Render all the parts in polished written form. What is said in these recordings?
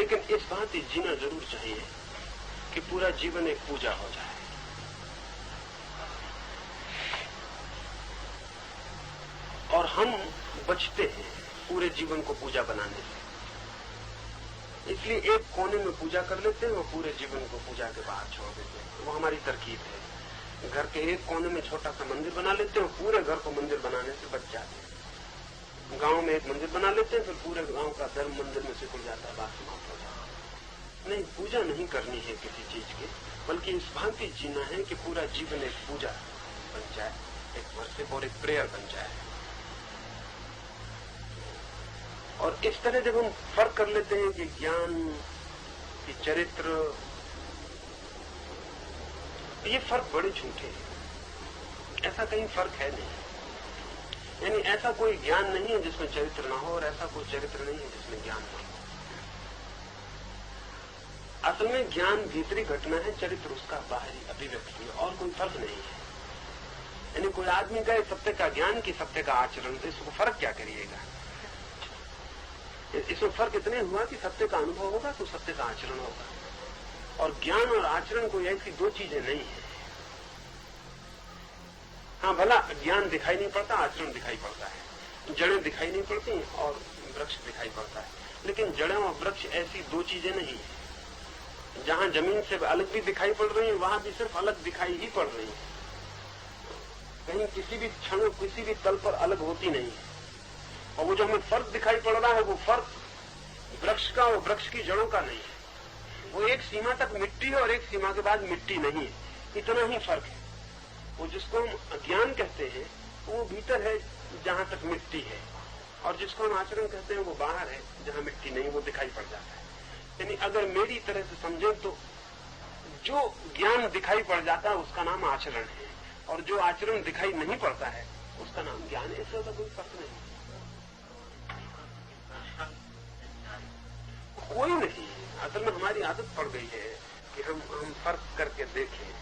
लेकिन इस बात जीना जरूर चाहिए कि पूरा जीवन एक पूजा हो जाए। और हम बचते हैं पूरे जीवन को पूजा बनाने से, इसलिए एक कोने में पूजा कर लेते हैं और पूरे जीवन को पूजा के बाहर छोड़ देते हैं। वो हमारी तरकीब है। घर के एक कोने में छोटा सा मंदिर बना लेते हैं, पूरे घर को मंदिर बनाने से बच जाते हैं। गांव में एक मंदिर बना लेते हैं, फिर पूरे गांव का धर्म मंदिर में सिकुड़ जाता है, बात समाप्त हो जाता है। नहीं, पूजा नहीं करनी है किसी चीज की, बल्कि इस भांति जीना है कि पूरा जीवन एक पूजा बन जाए, एक वर्शिप और एक प्रेयर बन जाए। और इस तरह जब हम फर्क कर लेते हैं कि ज्ञान की चरित्र, ये फर्क बड़े झूठे हैं। ऐसा कहीं फर्क है नहीं। यानी ऐसा कोई ज्ञान नहीं है जिसमें चरित्र ना हो, और ऐसा कोई चरित्र नहीं है जिसमें ज्ञान ना हो। असल में ज्ञान भीतरी घटना है, चरित्र उसका बाहरी अभिव्यक्ति है, और कोई फर्क नहीं है। यानी कोई आदमी कहे सत्य का ज्ञान की सत्य का आचरण, तो इसको फर्क क्या करिएगा? इसमें फर्क इतने हुआ कि सत्य का अनुभव होगा तो सत्य का आचरण होगा। और ज्ञान और आचरण कोई ऐसी दो चीजें नहीं है। हाँ, भला ज्ञान दिखाई नहीं पड़ता, आचरण दिखाई पड़ता है। जड़ें दिखाई नहीं पड़ती और वृक्ष दिखाई पड़ता है, लेकिन जड़ें और वृक्ष ऐसी दो चीजें नहीं है। जहां जमीन से अलग भी दिखाई पड़ रही है, वहां भी सिर्फ अलग दिखाई ही पड़ रही है। कहीं किसी भी क्षण किसी भी तल पर अलग होती नहीं है। और वो जो हमें फर्क दिखाई पड़ रहा है, वो फर्क वृक्ष का और वृक्ष की जड़ों का नहीं है। वो एक सीमा तक मिट्टी है और एक सीमा के बाद मिट्टी नहीं है, इतना ही फर्क है। वो जिसको हम अज्ञान कहते हैं वो भीतर है जहां तक मिट्टी है, और जिसको हम आचरण कहते हैं वो बाहर है जहां मिट्टी नहीं, वो दिखाई पड़ जाता है। यानी अगर मेरी तरह से समझे तो जो ज्ञान दिखाई पड़ जाता है उसका नाम आचरण है, और जो आचरण दिखाई नहीं पड़ता है उसका नाम ज्ञान है। इससे कोई फर्क नहीं, कोई नहीं। असल में हमारी आदत पड़ गई है कि हम फर्क करके देखें।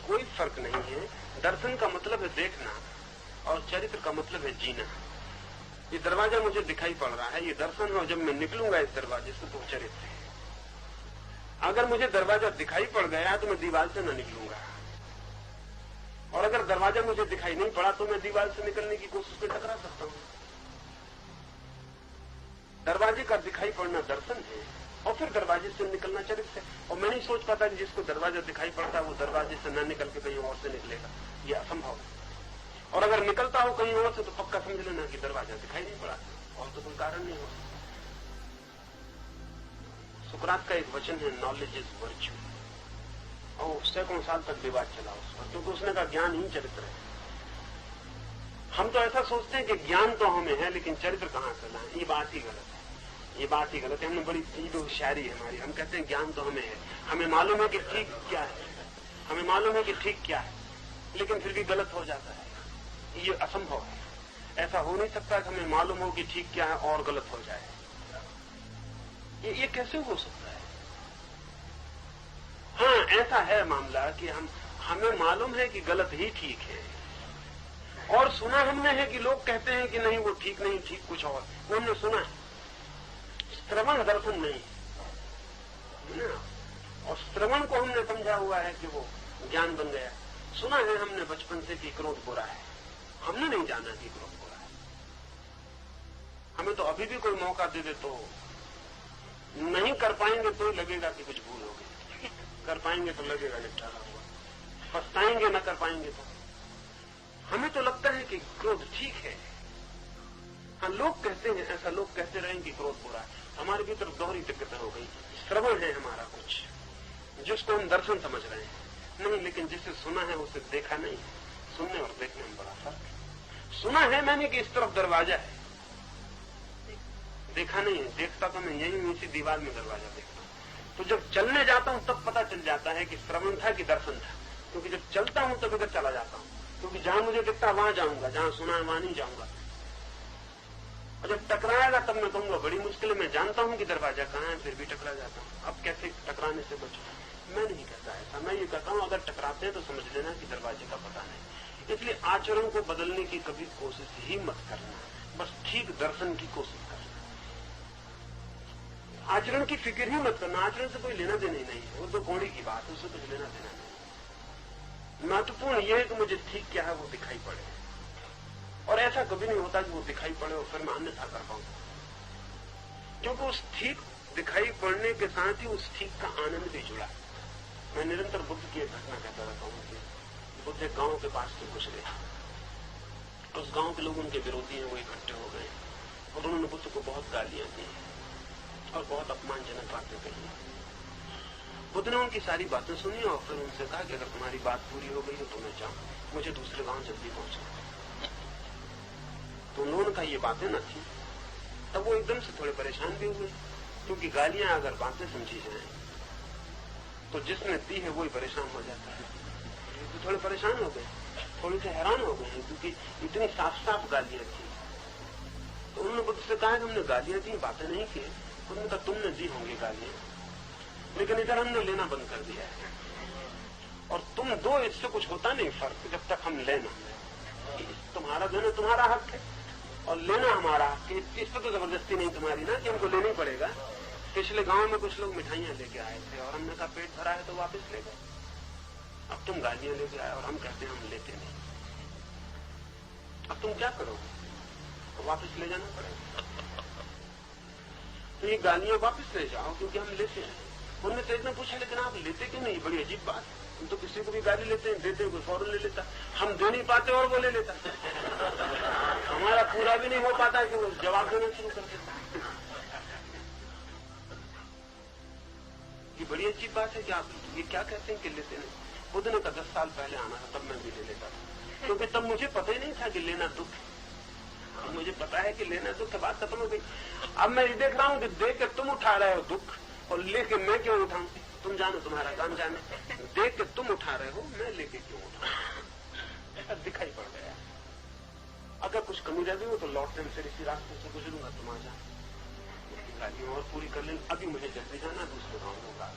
कोई फर्क नहीं है। दर्शन का मतलब है देखना, और चरित्र का मतलब है जीना। ये दरवाजा मुझे दिखाई पड़ रहा है, ये दर्शन है, और जब मैं निकलूंगा इस दरवाजे से तो चरित्र है। अगर मुझे दरवाजा दिखाई पड़ गया तो मैं दीवार से न निकलूंगा, और अगर दरवाजा मुझे दिखाई नहीं पड़ा तो मैं दीवार से निकलने की कोशिश में टकरा सकता हूं। दरवाजे का दिखाई पड़ना दर्शन है, और फिर दरवाजे से निकलना चरित्र है। और मैं नहीं सोच पाता कि जिसको दरवाजा दिखाई पड़ता है वो दरवाजे से न निकल के कहीं और से निकलेगा, यह असंभव है। और अगर निकलता हो कहीं और से तो पक्का समझ लेना कि दरवाजा दिखाई नहीं पड़ा, और तो कोई कारण नहीं हो। सुकरात का एक वचन है, नॉलेज इज वर्च्यू, और सैकड़ों साल तक विवाद चला उस पर, क्योंकि उसने कहा ज्ञान ही चरित्र है। हम तो ऐसा सोचते हैं कि ज्ञान तो हमें है, लेकिन चरित्र कहां से लाएं? ये बात ही गलत है, ये बात ही गलत है। हमने बड़ी सीधी होशियारी है हमारी। हम कहते हैं ज्ञान तो हमें है, हमें मालूम है कि ठीक क्या है, हमें मालूम है कि ठीक क्या है, लेकिन फिर भी गलत हो जाता है। ये असंभव है। ऐसा हो नहीं सकता कि हमें मालूम हो कि ठीक क्या है और गलत हो जाए। ये कैसे हो सकता है? हाँ, ऐसा है मामला कि हमें मालूम है कि गलत ही ठीक है, और सुना हमने है कि लोग कहते हैं कि नहीं वो ठीक नहीं, ठीक कुछ और, वो हमने सुना है। श्रवण दर्शन नहीं ना, और श्रवण को हमने समझा हुआ है कि वो ज्ञान बन गया। सुना है हमने बचपन से कि क्रोध बुरा है, हमने नहीं जाना कि क्रोध बुरा है। हमें तो अभी भी कोई मौका दे दे तो नहीं कर पाएंगे तो लगेगा कि कुछ भूल हो गई, कर पाएंगे तो लगेगा निपटारा हुआ, पछताएंगे न कर पाएंगे तो। हमें तो लगता है कि क्रोध ठीक है। हाँ, लोग कहते हैं, ऐसा लोग कहते रहें कि क्रोध बुरा है। हमारे भीतर दोहरी दिक्कत हो गई। श्रवण है हमारा कुछ, जिसको हम दर्शन समझ रहे हैं नहीं, लेकिन जिसे सुना है उसे देखा नहीं। सुनने और देखने में बड़ा फर्क है। सुना है मैंने कि इस तरफ दरवाजा है, देखा नहीं है। देखता तो मैं यही नीचे दीवार में दरवाजा देखता हूं। तो जब चलने जाता हूं तब पता चल जाता है कि श्रवण था कि दर्शन था, क्योंकि जब चलता हूं तब इधर चला जाता हूं, क्योंकि जहां मुझे दिखता वहां जाऊंगा, जहां सुना है वहां नहीं जाऊंगा। और जब टकराएगा तब मैं कहूंगा बड़ी मुश्किल है, मैं जानता हूं कि दरवाजा कहां है, फिर भी टकरा जाता हूं। अब कैसे टकराने से बचूं? मैं नहीं कहता ऐसा। मैं ये कहता हूं अगर टकराते हैं तो समझ लेना कि दरवाजे का पता नहीं। इसलिए आचरण को बदलने की कभी कोशिश ही मत करना, बस ठीक दर्शन की कोशिश करना। आचरण की फिक्र ही मत करना, आचरण से कोई लेना देना ही नहीं है, वो तो कौड़ी की बात है, उससे कुछ लेना देना नहीं। महत्वपूर्ण यह है कि मुझे ठीक क्या है वो दिखाई पड़े, और ऐसा कभी नहीं होता कि वो दिखाई पड़े और फिर मैं अन्यथा कर पाऊं, क्योंकि उस ठीक दिखाई पड़ने के साथ ही उस ठीक का आनंद भी जुड़ा। मैं निरंतर बुद्ध की एक घटना कहता रहता हूं कि बुद्ध एक गांव के पास से गुजरे, उस गांव के लोग उनके विरोधी हैं, वो इकट्ठे हो गए और उन्होंने बुद्ध को बहुत गालियां दी और बहुत अपमानजनक बातें कही। बुद्ध ने उनकी सारी बातें सुनी और फिर उनसे कहा कि अगर तुम्हारी बात पूरी हो गई तो मैं जाऊं, मुझे दूसरे गांव जल्दी पहुंचना। तो उन लोगों ने कहा ये बातें न थी। तब वो एकदम से थोड़े परेशान भी हुए, क्योंकि गालियां अगर बातें समझी जाए तो जिसने दी है वही परेशान हो जाता है। तो थोड़े परेशान हो गए, थोड़े से हैरान हो गए, क्योंकि इतनी साफ साफ गालियां थी। तो उन्होंने बुद्ध से कहा कि हमने गालियां दी, बातें नहीं की। उन्होंने कहा तुमने दी होंगी गालियां, लेकिन इधर हमने लेना बंद कर दिया है, और तुम दो इससे कुछ होता नहीं फर्क जब तक हम लेना। तुम्हारा देना तुम्हारा हक है और लेना हमारा हक है, इस पर तो जबरदस्ती नहीं तुम्हारी ना कि हमको लेना ही पड़ेगा। पिछले गांव में कुछ लोग मिठाइयां लेके आए थे और हमने कहा पेट भरा है तो वापस ले गए। अब तुम गालियां लेके आए और हम कहते हैं हम लेते नहीं। अब तुम क्या करोगे? तो वापस ले जाना पड़ेगा। तो ये गालियां वापस ले जाओ क्योंकि हम लेते हैं। उन्होंने तो इतना पूछा लेकिन आप लेते क्यों नहीं? बड़ी अजीब बात। हम तो किसी को भी गाली लेते हैं, देते हैं, कोई फौरन ले लेता, हम दे नहीं पाते और वो ले लेता। हमारा पूरा भी नहीं हो पाता कि वो जवाब देना शुरू कर देता। ये बड़ी अजीब बात है कि आप ये क्या कहते हैं कि लेते नहीं। खुद ने कहा 10 साल पहले आना था तब मैं भी ले लेता था, क्योंकि तब मुझे पता ही नहीं था कि लेना दुख है। मुझे पता है कि लेना दुख है, बात खत्म हो गई। अब मैं ये देख रहा हूं कि देख के तुम उठा रहे हो दुख और लेके मैं क्यों उठाऊं? तुम जानो, तुम्हारा काम जाने। देख के तुम उठा रहे हो, मैं लेके क्यों उठाऊं? ऐसा दिखाई पड़ गया। अगर कुछ कमी रह गई हो तो लौटते में फिर इसी रास्ते से गुजरूंगा, तुम आ जाओ, गालियां और पूरी कर लेंगे। अभी मुझे जल्दी जाना, दूसरे गांव होगा।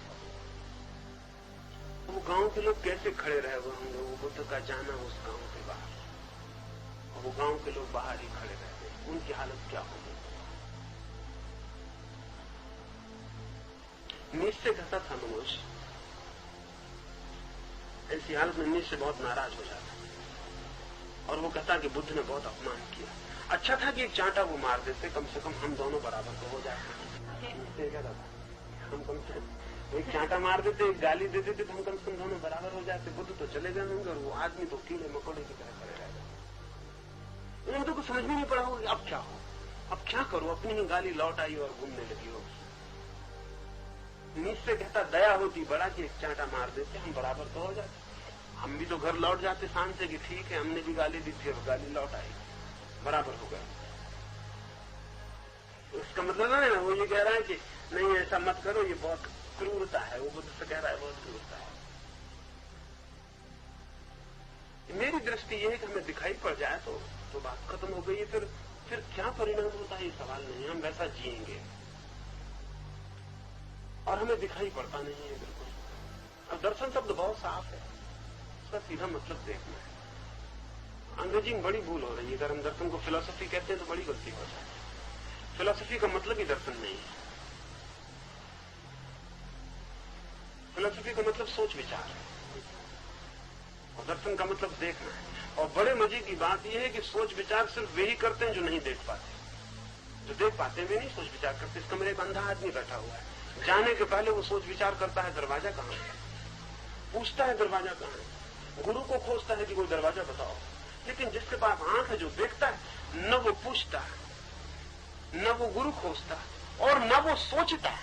वो गांव के लोग कैसे खड़े रहे हुए होंगे, वो बुद्ध का जाना उस गांव के बाहर, और वो गांव के लोग बाहर ही खड़े रहते, उनकी हालत क्या होगी? नीचे कहता था मनुष्य, ऐसी हालत में नीचे बहुत नाराज हो जाता और वो कहता कि बुद्ध ने बहुत अपमान किया। अच्छा था कि एक चांटा वो मार देते, कम से कम हम दोनों बराबर तो हो जाते। हम कम से कम एक चांटा मार देते, एक गाली दे देते तो हम कम से कम दोनों बराबर हो जाते। बुद्ध तो चले गए होंगे और वो आदमी तो कीड़े मकोड़े की तरह खड़े रह गए। उनको तो कुछ समझ में नहीं पड़ा होगा अब क्या हो, अब क्या करो। अपनी ही गाली लौट आई और घूमने लगी हो। नीचे कहता दया होती बड़ा कि एक चांटा मार देते, हम बराबर तो हो जाते। हम भी तो घर लौट जाते शान से कि ठीक है हमने भी गाली दी थी और गाली लौट आई, बराबर हो गए। उसका मतलब है ना, वो ये कह रहा है कि नहीं ऐसा मत करो, ये बहुत क्रूरता है। वो बुद्ध से कह रहा है बहुत क्रूरता है। मेरी दृष्टि ये है कि हमें दिखाई पड़ जाए तो बात खत्म हो गई। फिर क्या परिणाम होता है ये सवाल नहीं, हम वैसा जिएंगे और हमें दिखाई पड़ता नहीं है बिल्कुल। और दर्शन शब्द बहुत साफ है, उसका सीधा मतलब देखना है। अंग्रेजी में बड़ी भूल हो रही है, अगर हम दर्शन को फिलॉसफी कहते हैं तो बड़ी गलती हो जाती है। फिलॉसफी का मतलब ही दर्शन नहीं है। फिलॉसफी का मतलब सोच विचार है और दर्शन का मतलब देखना है। और बड़े मजे की बात यह है कि सोच विचार सिर्फ वे ही करते हैं जो नहीं देख पाते। जो देख पाते वे नहीं सोच विचार करते। इस कमरे एक अंधा आदमी बैठा हुआ है, जाने के पहले वो सोच विचार करता है दरवाजा कहाँ है, पूछता है दरवाजा कहाँ है, गुरु को खोजता है कि कोई दरवाजा बताओ। लेकिन जिसके पास आंख है, जो देखता है, न वो पूछता है, न वो गुरु खोजता और न वो सोचता।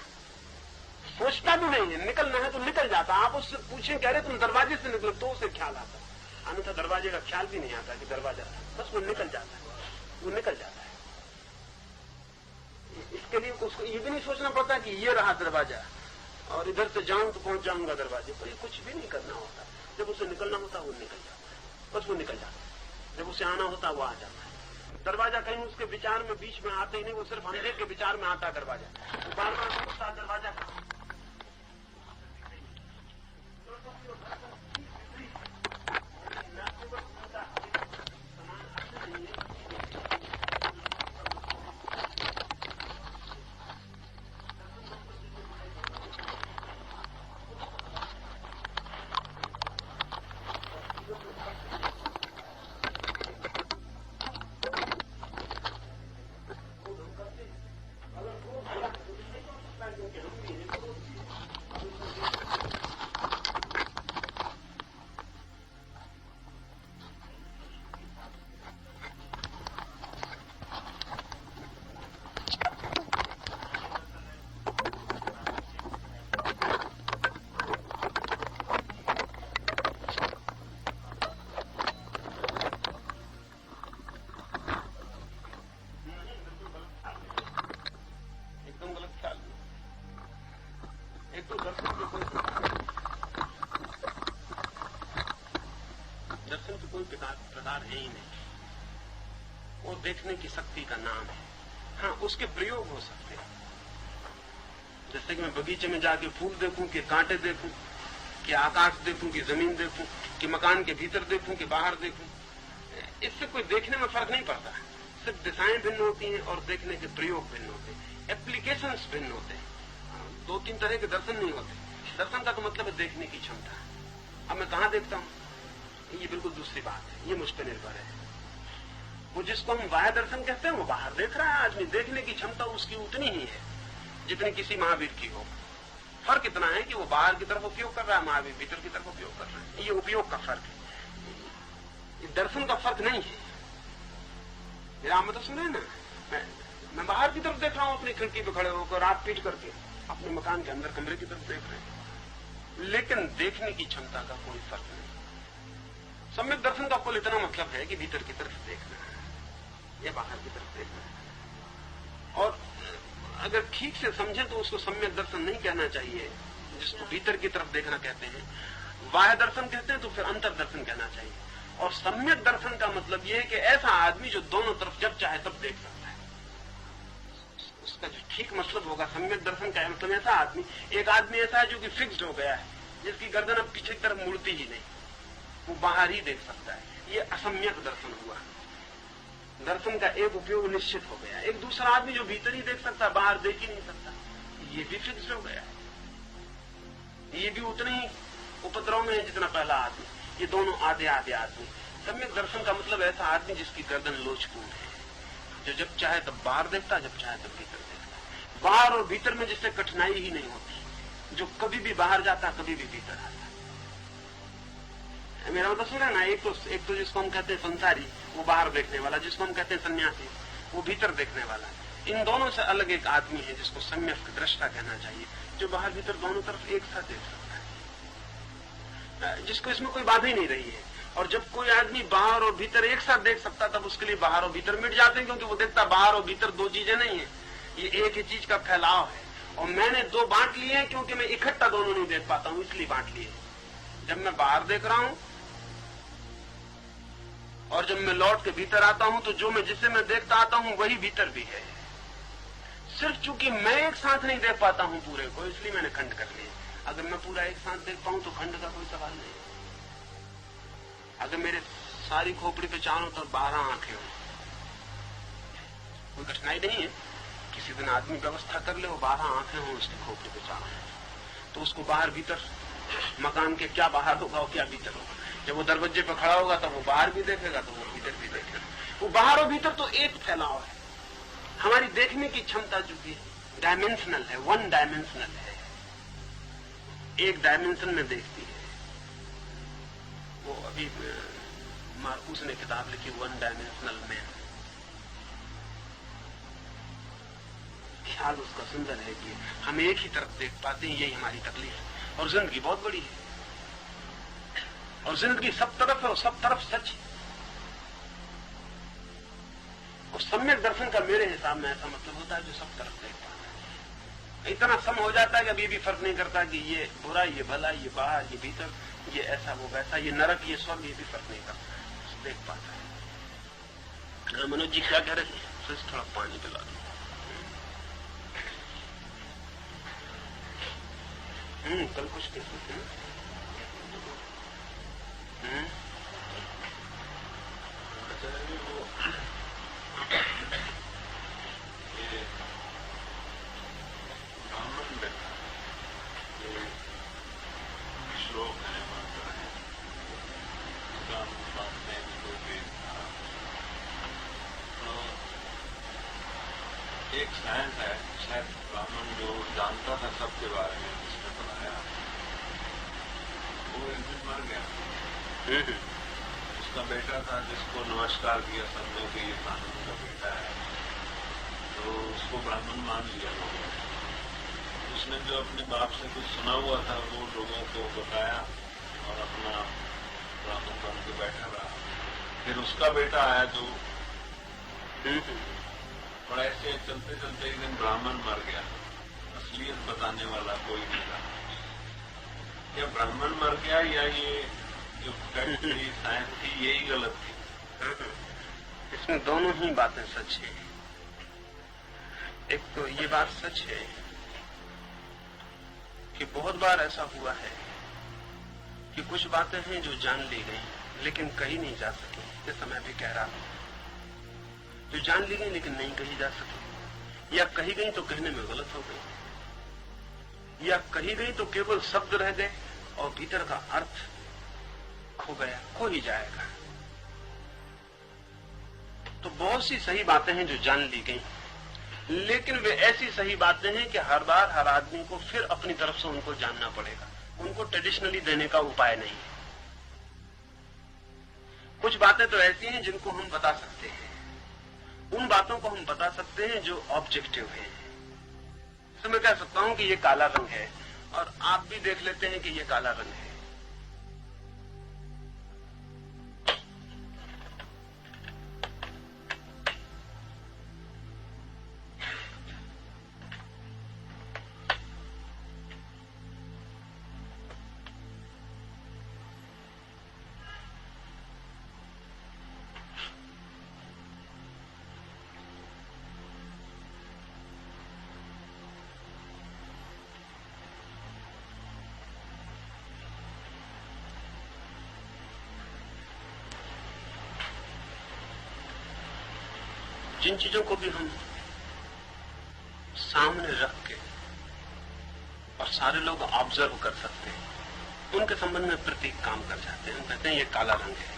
सोचता भी नहीं है, निकलना है तो निकल जाता। आप उससे पूछें कह रहे तुम दरवाजे से निकलो तो उसे ख्याल आता, अन्यथा दरवाजे का ख्याल भी नहीं आता कि दरवाजा, बस वो निकल जाता है, वो निकल जाता है। इसके लिए उसको ये भी नहीं सोचना पड़ता कि ये रहा दरवाजा और इधर से जाऊं तो पहुंच जाऊंगा दरवाजे पर। ये कुछ भी नहीं करना होता। जब उसे निकलना होता वो निकल जाता है, बस वो निकल जाता है। जब उसे आना होता वो आ जाता है। दरवाजा कहीं उसके विचार में बीच में आते ही नहीं, वो सिर्फ अंधेरे के विचार में आता है दरवाजा। बार बार सोचता है दरवाजा दर्शन के कोई प्रकार है ही नहीं, वो देखने की शक्ति का नाम है। हाँ, उसके प्रयोग हो सकते हैं, जैसे कि मैं बगीचे में जाके फूल देखूं कि कांटे देखूं कि आकाश देखूं कि जमीन देखूं कि मकान के भीतर देखूं कि बाहर देखूं, इससे कोई देखने में फर्क नहीं पड़ता। सिर्फ दिशाएं भिन्न होती हैं और देखने के प्रयोग भिन्न होते हैं, एप्लीकेशंस भिन्न होते हैं। दो तीन तरह के दर्शन नहीं होते। दर्शन का तो मतलब है देखने की क्षमता। अब मैं कहां देखता हूं, ये बिल्कुल दूसरी बात है, ये मुझ पर निर्भर है। वो जिसको हम बाह्य दर्शन कहते हैं वो बाहर देख रहा है आदमी, देखने की क्षमता उसकी उतनी ही है जितनी किसी महावीर की हो। फर्क इतना है कि वो बाहर की तरफ उपयोग कर रहा है, महावीर भीतर की तरफ उपयोग कर रहा है। ये उपयोग का फर्क है, ये दर्शन का फर्क नहीं है। मेरा आप तो सुने ना, मैं बाहर की तरफ देख रहा हूं अपनी खिड़की पे खड़े होकर, रात पीट करके अपने मकान के अंदर कमरे की तरफ देख रहे हैं, लेकिन देखने की क्षमता का कोई फर्क नहीं। सम्यक दर्शन का कुल इतना मतलब है कि भीतर की तरफ देखना है या बाहर की तरफ देखना है। और अगर ठीक से समझे तो उसको सम्यक दर्शन नहीं कहना चाहिए, जिसको भीतर की तरफ देखना कहते हैं। बाह्य दर्शन कहते हैं तो फिर अंतर दर्शन कहना चाहिए। और सम्यक दर्शन का मतलब यह है कि ऐसा आदमी जो दोनों तरफ जब चाहे तब देख सकता है, उसका जो ठीक मतलब होगा सम्यक दर्शन का मतलब ऐसा आदमी, एक आदमी ऐसा है जो कि फिक्स्ड हो गया है, जिसकी गर्दन अब पीछे की तरफ मुड़ती ही नहीं, वो बाहर ही देख सकता है, ये असम्यक दर्शन हुआ। दर्शन का एक उपयोग निश्चित हो गया। एक दूसरा आदमी जो भीतर ही देख सकता है, बाहर देख ही नहीं सकता, ये भी फिक्स्ड हो गया है, ये भी उतने ही उपद्रव में है जितना पहला आदमी। ये दोनों आधे आधे आदमी। सम्यक दर्शन का मतलब ऐसा आदमी जिसकी गर्दन लोचपूर्ण है, जो जब चाहे तब बाहर देखता, जब चाहे तब भीतर देखता। बाहर और भीतर में जिससे कठिनाई ही नहीं होती, जो कभी भी बाहर जाता कभी भी भीतर आता। मेरा मतलब सुना ना, एक तो जिसको हम कहते हैं संसारी, वो बाहर देखने वाला, जिसको हम कहते हैं सन्यासी, वो भीतर देखने वाला। इन दोनों से अलग एक आदमी है जिसको सम्यक दृष्टा कहना चाहिए, जो बाहर भीतर दोनों तरफ एक साथ देख सकता है, जिसको इसमें कोई बाधा ही नहीं रही है। और जब कोई आदमी बाहर और भीतर एक साथ देख सकता, तब उसके लिए बाहर और भीतर मिट जाते हैं, क्योंकि वो देखता बाहर और भीतर दो चीजें नहीं है, ये एक ही चीज का फैलाव है। और मैंने दो बांट लिए हैं क्योंकि मैं इकट्ठा दोनों नहीं देख पाता हूं, इसलिए बांट लिए। जब मैं बाहर देख रहा हूं और जब मैं लौट के भीतर आता हूं, तो जो मैं जिसे मैं देखता आता हूं वही भीतर भी है। सिर्फ चूंकि मैं एक साथ नहीं देख पाता हूं पूरे को, इसलिए मैंने खंड कर लिए। अगर मैं पूरा एक साथ देख पाऊं तो खंड का कोई सवाल नहीं। अगर मेरे सारी खोपड़ी पे चारों तरफ 12 आंखें हो, कोई कठिनाई नहीं है। किसी दिन आदमी व्यवस्था कर ले, वो 12 आंखें हो उसकी खोपड़ी पे चारों, तो उसको बाहर भीतर मकान के क्या बाहर होगा और क्या भीतर होगा। जब वो दरवाजे पे खड़ा होगा तब वो बाहर भी देखेगा, तो वो भीतर भी देखेगा। वो बाहर और भीतर तो एक फैलाव है। हमारी देखने की क्षमता जो भी डायमेंशनल है, वन डायमेंशनल है, एक डायमेंशन में देखती है। वो अभी मार्कुस ने किताब लिखी वन डायमेंशनल मैन, ख्याल उसका सुंदर है कि हम एक ही तरफ देख पाते हैं, यही हमारी तकलीफ है। और जिंदगी बहुत बड़ी है, और जिंदगी सब तरफ है और सब तरफ सच है। और सम्यक दर्शन का मेरे हिसाब में ऐसा मतलब होता है जो सब तरफ देख पाता है। इतना सम हो जाता है कि अभी भी फर्क नहीं करता कि ये बुरा, ये भला, ये बाहर, ये भीतर, ये ऐसा, वो वैसा, ये नरक, ये स्वर्ग, ये भी फर्क नहीं करता, देख पाता है। मनोज जी क्या कह रहे थे? थोड़ा पानी पिला दो। कल कुछ कहते थे ब्राह्मण बैठा श्लोक है, मंत्र है, एक साइंस है, शायद ब्राह्मण जो जानता था सबके बारे में, जिसने बनाया, वो एक दिन मर गया। उसका बेटा था जिसको नमस्कार किया समझो कि ये कानून का बेटा है, तो उसको ब्राह्मण मान लिया लोगों ने। उसने जो अपने बाप से कुछ सुना हुआ था वो लोगों को बताया और अपना ब्राह्मण बन के बैठा रहा। फिर उसका बेटा आया जो, और ऐसे चलते चलते एक दिन ब्राह्मण मर गया, असलियत बताने वाला कोई नहीं रहा। या ब्राह्मण मर गया या ये जो फैक्ट थी, साइंस थी, यही गलत थी। इसमें दोनों ही बातें सच है। एक तो ये बात सच है कि बहुत बार ऐसा हुआ है कि कुछ बातें हैं जो जान ली गई लेकिन कही नहीं जा सकी। जैसा मैं भी कह रहा हूं, जो जान ली गई लेकिन नहीं कही जा सकी, या कही गई तो कहने में गलत हो गई, या कही गई तो केवल शब्द रह गए और भीतर का अर्थ खो गया, खो ही जाएगा। तो बहुत सी सही बातें हैं जो जान ली गई, लेकिन वे ऐसी सही बातें हैं कि हर बार हर आदमी को फिर अपनी तरफ से उनको जानना पड़ेगा। उनको ट्रेडिशनली देने का उपाय नहीं है। कुछ बातें तो ऐसी हैं जिनको हम बता सकते हैं, उन बातों को हम बता सकते हैं जो ऑब्जेक्टिव है। तो मैं कह सकता हूं कि ये काला रंग है और आप भी देख लेते हैं कि ये काला रंग है। जिन चीजों को भी हम सामने रख के और सारे लोग ऑब्जर्व कर सकते हैं, उनके संबंध में प्रतीक काम कर जाते हैं। हम कहते हैं ये काला रंग है,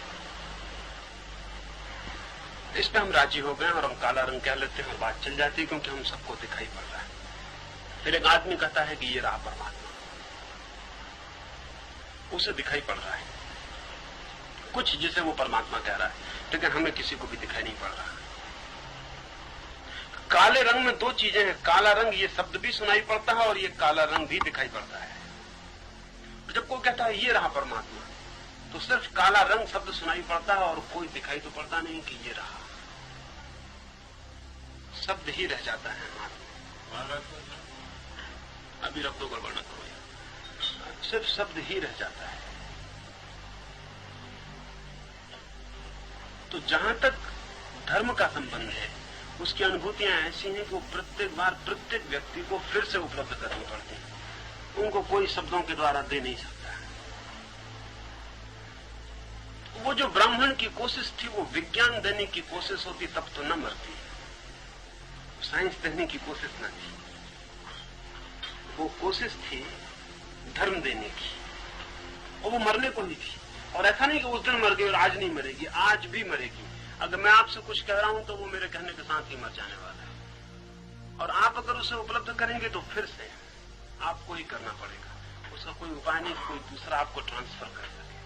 इस पे हम राजी हो गए और हम काला रंग कह लेते हैं और बात चल जाती है, क्योंकि हम सबको दिखाई पड़ रहा है। फिर एक आदमी कहता है कि ये रहा परमात्मा, उसे दिखाई पड़ रहा है कुछ जिसे वो परमात्मा कह रहा है, लेकिन हमें किसी को भी दिखाई नहीं पड़ रहा। काले रंग में दो चीजें हैं, काला रंग ये शब्द भी सुनाई पड़ता है और ये काला रंग भी दिखाई पड़ता है। जब कोई कहता है ये रहा परमात्मा, तो सिर्फ काला रंग शब्द सुनाई पड़ता है और कोई दिखाई तो पड़ता नहीं कि ये रहा, शब्द ही रह जाता है। अभी रख दो, गड़बड़ न करो, सिर्फ शब्द ही रह जाता है। तो जहां तक धर्म का संबंध है, उसकी अनुभूतियां ऐसी हैं कि वो प्रत्येक बार प्रत्येक व्यक्ति को फिर से उपलब्ध करनी पड़ती है, उनको कोई शब्दों के द्वारा दे नहीं सकता। वो जो ब्राह्मण की कोशिश थी वो विज्ञान देने की कोशिश होती तब तो न मरती, साइंस देने की कोशिश न थी, वो कोशिश थी धर्म देने की, और वो मरने को ही थी। और ऐसा नहीं कि उस दिन मर गई और आज नहीं मरेगी, आज भी मरेगी। अगर मैं आपसे कुछ कह रहा हूं तो वो मेरे कहने के साथ ही मर जाने वाला है, और आप अगर उसे उपलब्ध करेंगे तो फिर से आपको ही करना पड़ेगा। उसका कोई उपाय नहीं, कोई दूसरा आपको ट्रांसफर कर सके।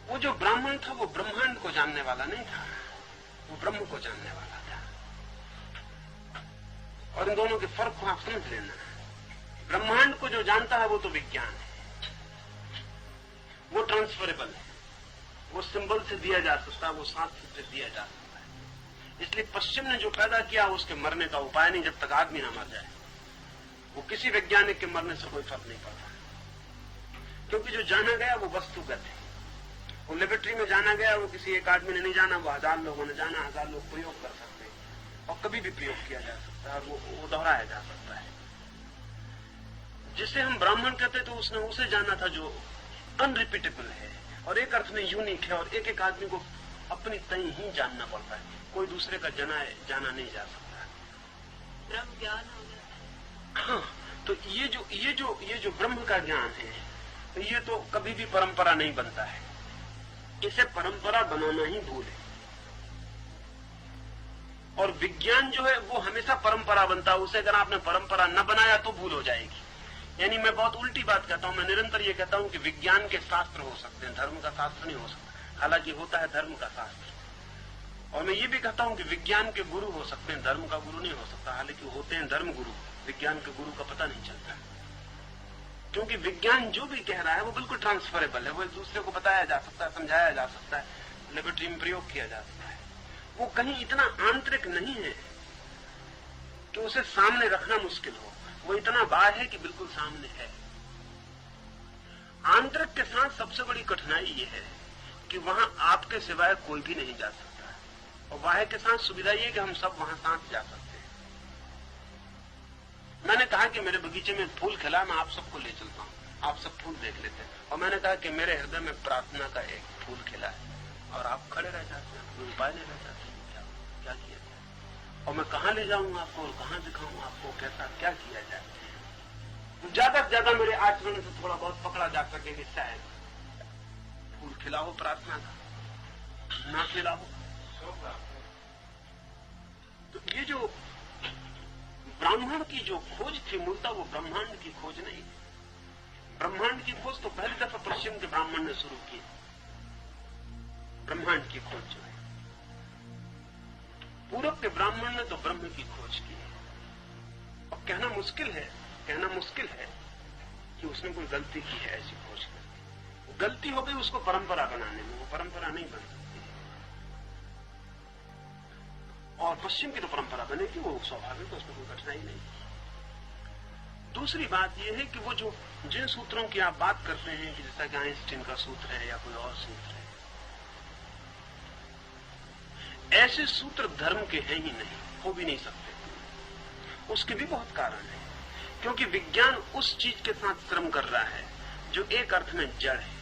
वो जो ब्राह्मण था वो ब्रह्मांड को जानने वाला नहीं था, वो ब्रह्म को जानने वाला था। और इन दोनों के फर्क को आप समझ लेना। ब्रह्मांड को जो जानता है वो तो विज्ञान है, वो ट्रांसफरेबल है, वो सिंबल से दिया जा सकता है, वो शास्त्र से दिया जा सकता है। इसलिए पश्चिम ने जो पैदा किया उसके मरने का उपाय नहीं, जब तक आदमी ना मर जाए। वो किसी वैज्ञानिक के मरने से कोई फर्क नहीं पड़ता, क्योंकि जो जाना गया वो वस्तुगत है। वो लेबोरेटरी में जाना गया, वो किसी एक आदमी ने नहीं जाना, वो 1000 लोगों ने जाना, 1000 लोग प्रयोग कर सकते हैं और कभी भी प्रयोग किया जा सकता है, वो दोहराया जा सकता है। जिसे हम ब्राह्मण कहते तो उसने उसे जाना था जो अनरिपीटेबल है और एक अर्थ में यूनिक है, और एक एक आदमी को अपनी तय ही जानना पड़ता है, कोई दूसरे का जाना नहीं जा सकता। ब्रह्म ज्ञान हो गया। हाँ, तो ये जो ब्रह्म का ज्ञान है, तो ये तो कभी भी परंपरा नहीं बनता है, इसे परंपरा बनाना ही भूल है। और विज्ञान जो है वो हमेशा परंपरा बनता है, उसे अगर आपने परंपरा न बनाया तो भूल हो जाएगी। यानी मैं बहुत उल्टी बात कहता हूं, मैं निरंतर ये कहता हूं कि विज्ञान के शास्त्र हो सकते हैं, धर्म का शास्त्र नहीं हो सकता। हालांकि होता है धर्म का शास्त्र। और मैं ये भी कहता हूं कि विज्ञान के गुरु हो सकते हैं, धर्म का गुरु नहीं हो सकता। हालांकि होते हैं धर्म गुरु, विज्ञान के गुरु का पता नहीं चलता, क्योंकि विज्ञान जो भी कह रहा है वो बिल्कुल ट्रांसफरेबल है, वो एक दूसरे को बताया जा सकता है, समझाया जा सकता है, लेबोरेटरी में प्रयोग किया जा सकता है। वो कहीं इतना आंतरिक नहीं है कि उसे सामने रखना मुश्किल हो, वो इतना बाहर है कि बिल्कुल सामने है। आंतरिक के साथ सबसे बड़ी कठिनाई ये है कि वहां आपके सिवाय कोई भी नहीं जा सकता, और बाह्य के साथ सुविधा ये कि हम सब वहां साथ जा सकते हैं। मैंने कहा कि मेरे बगीचे में फूल खिला, मैं आप सबको ले चलता हूं, आप सब फूल देख लेते हैं। और मैंने कहा कि मेरे हृदय में प्रार्थना का एक फूल खिला है और आप खड़े रह जाते हैं, कोई उपाय नहीं रह जाते, क्या किया जाए, और मैं कहां ले जाऊंगा आपको और कहां दिखाऊं आपको, कैसा क्या किया जाए। ज्यादा से ज्यादा मेरे आचरण से थोड़ा बहुत पकड़ा जा सके कि शायद फूल खिलाओ प्रार्थना का, ना खिलाओ। तो ये जो ब्राह्मण की जो खोज थी, मूलतः वो ब्रह्मांड की खोज नहीं। ब्रह्मांड की खोज तो पहली दफा पश्चिम के ब्राह्मण ने शुरू की। ब्रह्मांड की खोज जो है, पूरब के ब्राह्मण ने तो ब्रह्म की खोज की है। और कहना मुश्किल है कि उसने कोई गलती की है ऐसी खोज करके। गलती हो गई उसको परंपरा बनाने में, वो परंपरा नहीं बन सकती। और पश्चिम की तो परंपरा बनेगी, वो स्वाभाविक है, उसमें कोई कठिनाई नहीं। दूसरी बात यह है कि वो जो जिन सूत्रों की आप बात करते हैं कि जैसा कि आइंस्टीन का सूत्र है या कोई और सूत्र है, ऐसे सूत्र धर्म के हैं ही नहीं, हो भी नहीं सकते। उसके भी बहुत कारण है, क्योंकि विज्ञान उस चीज के साथ श्रम कर रहा है जो एक अर्थ में जड़ है।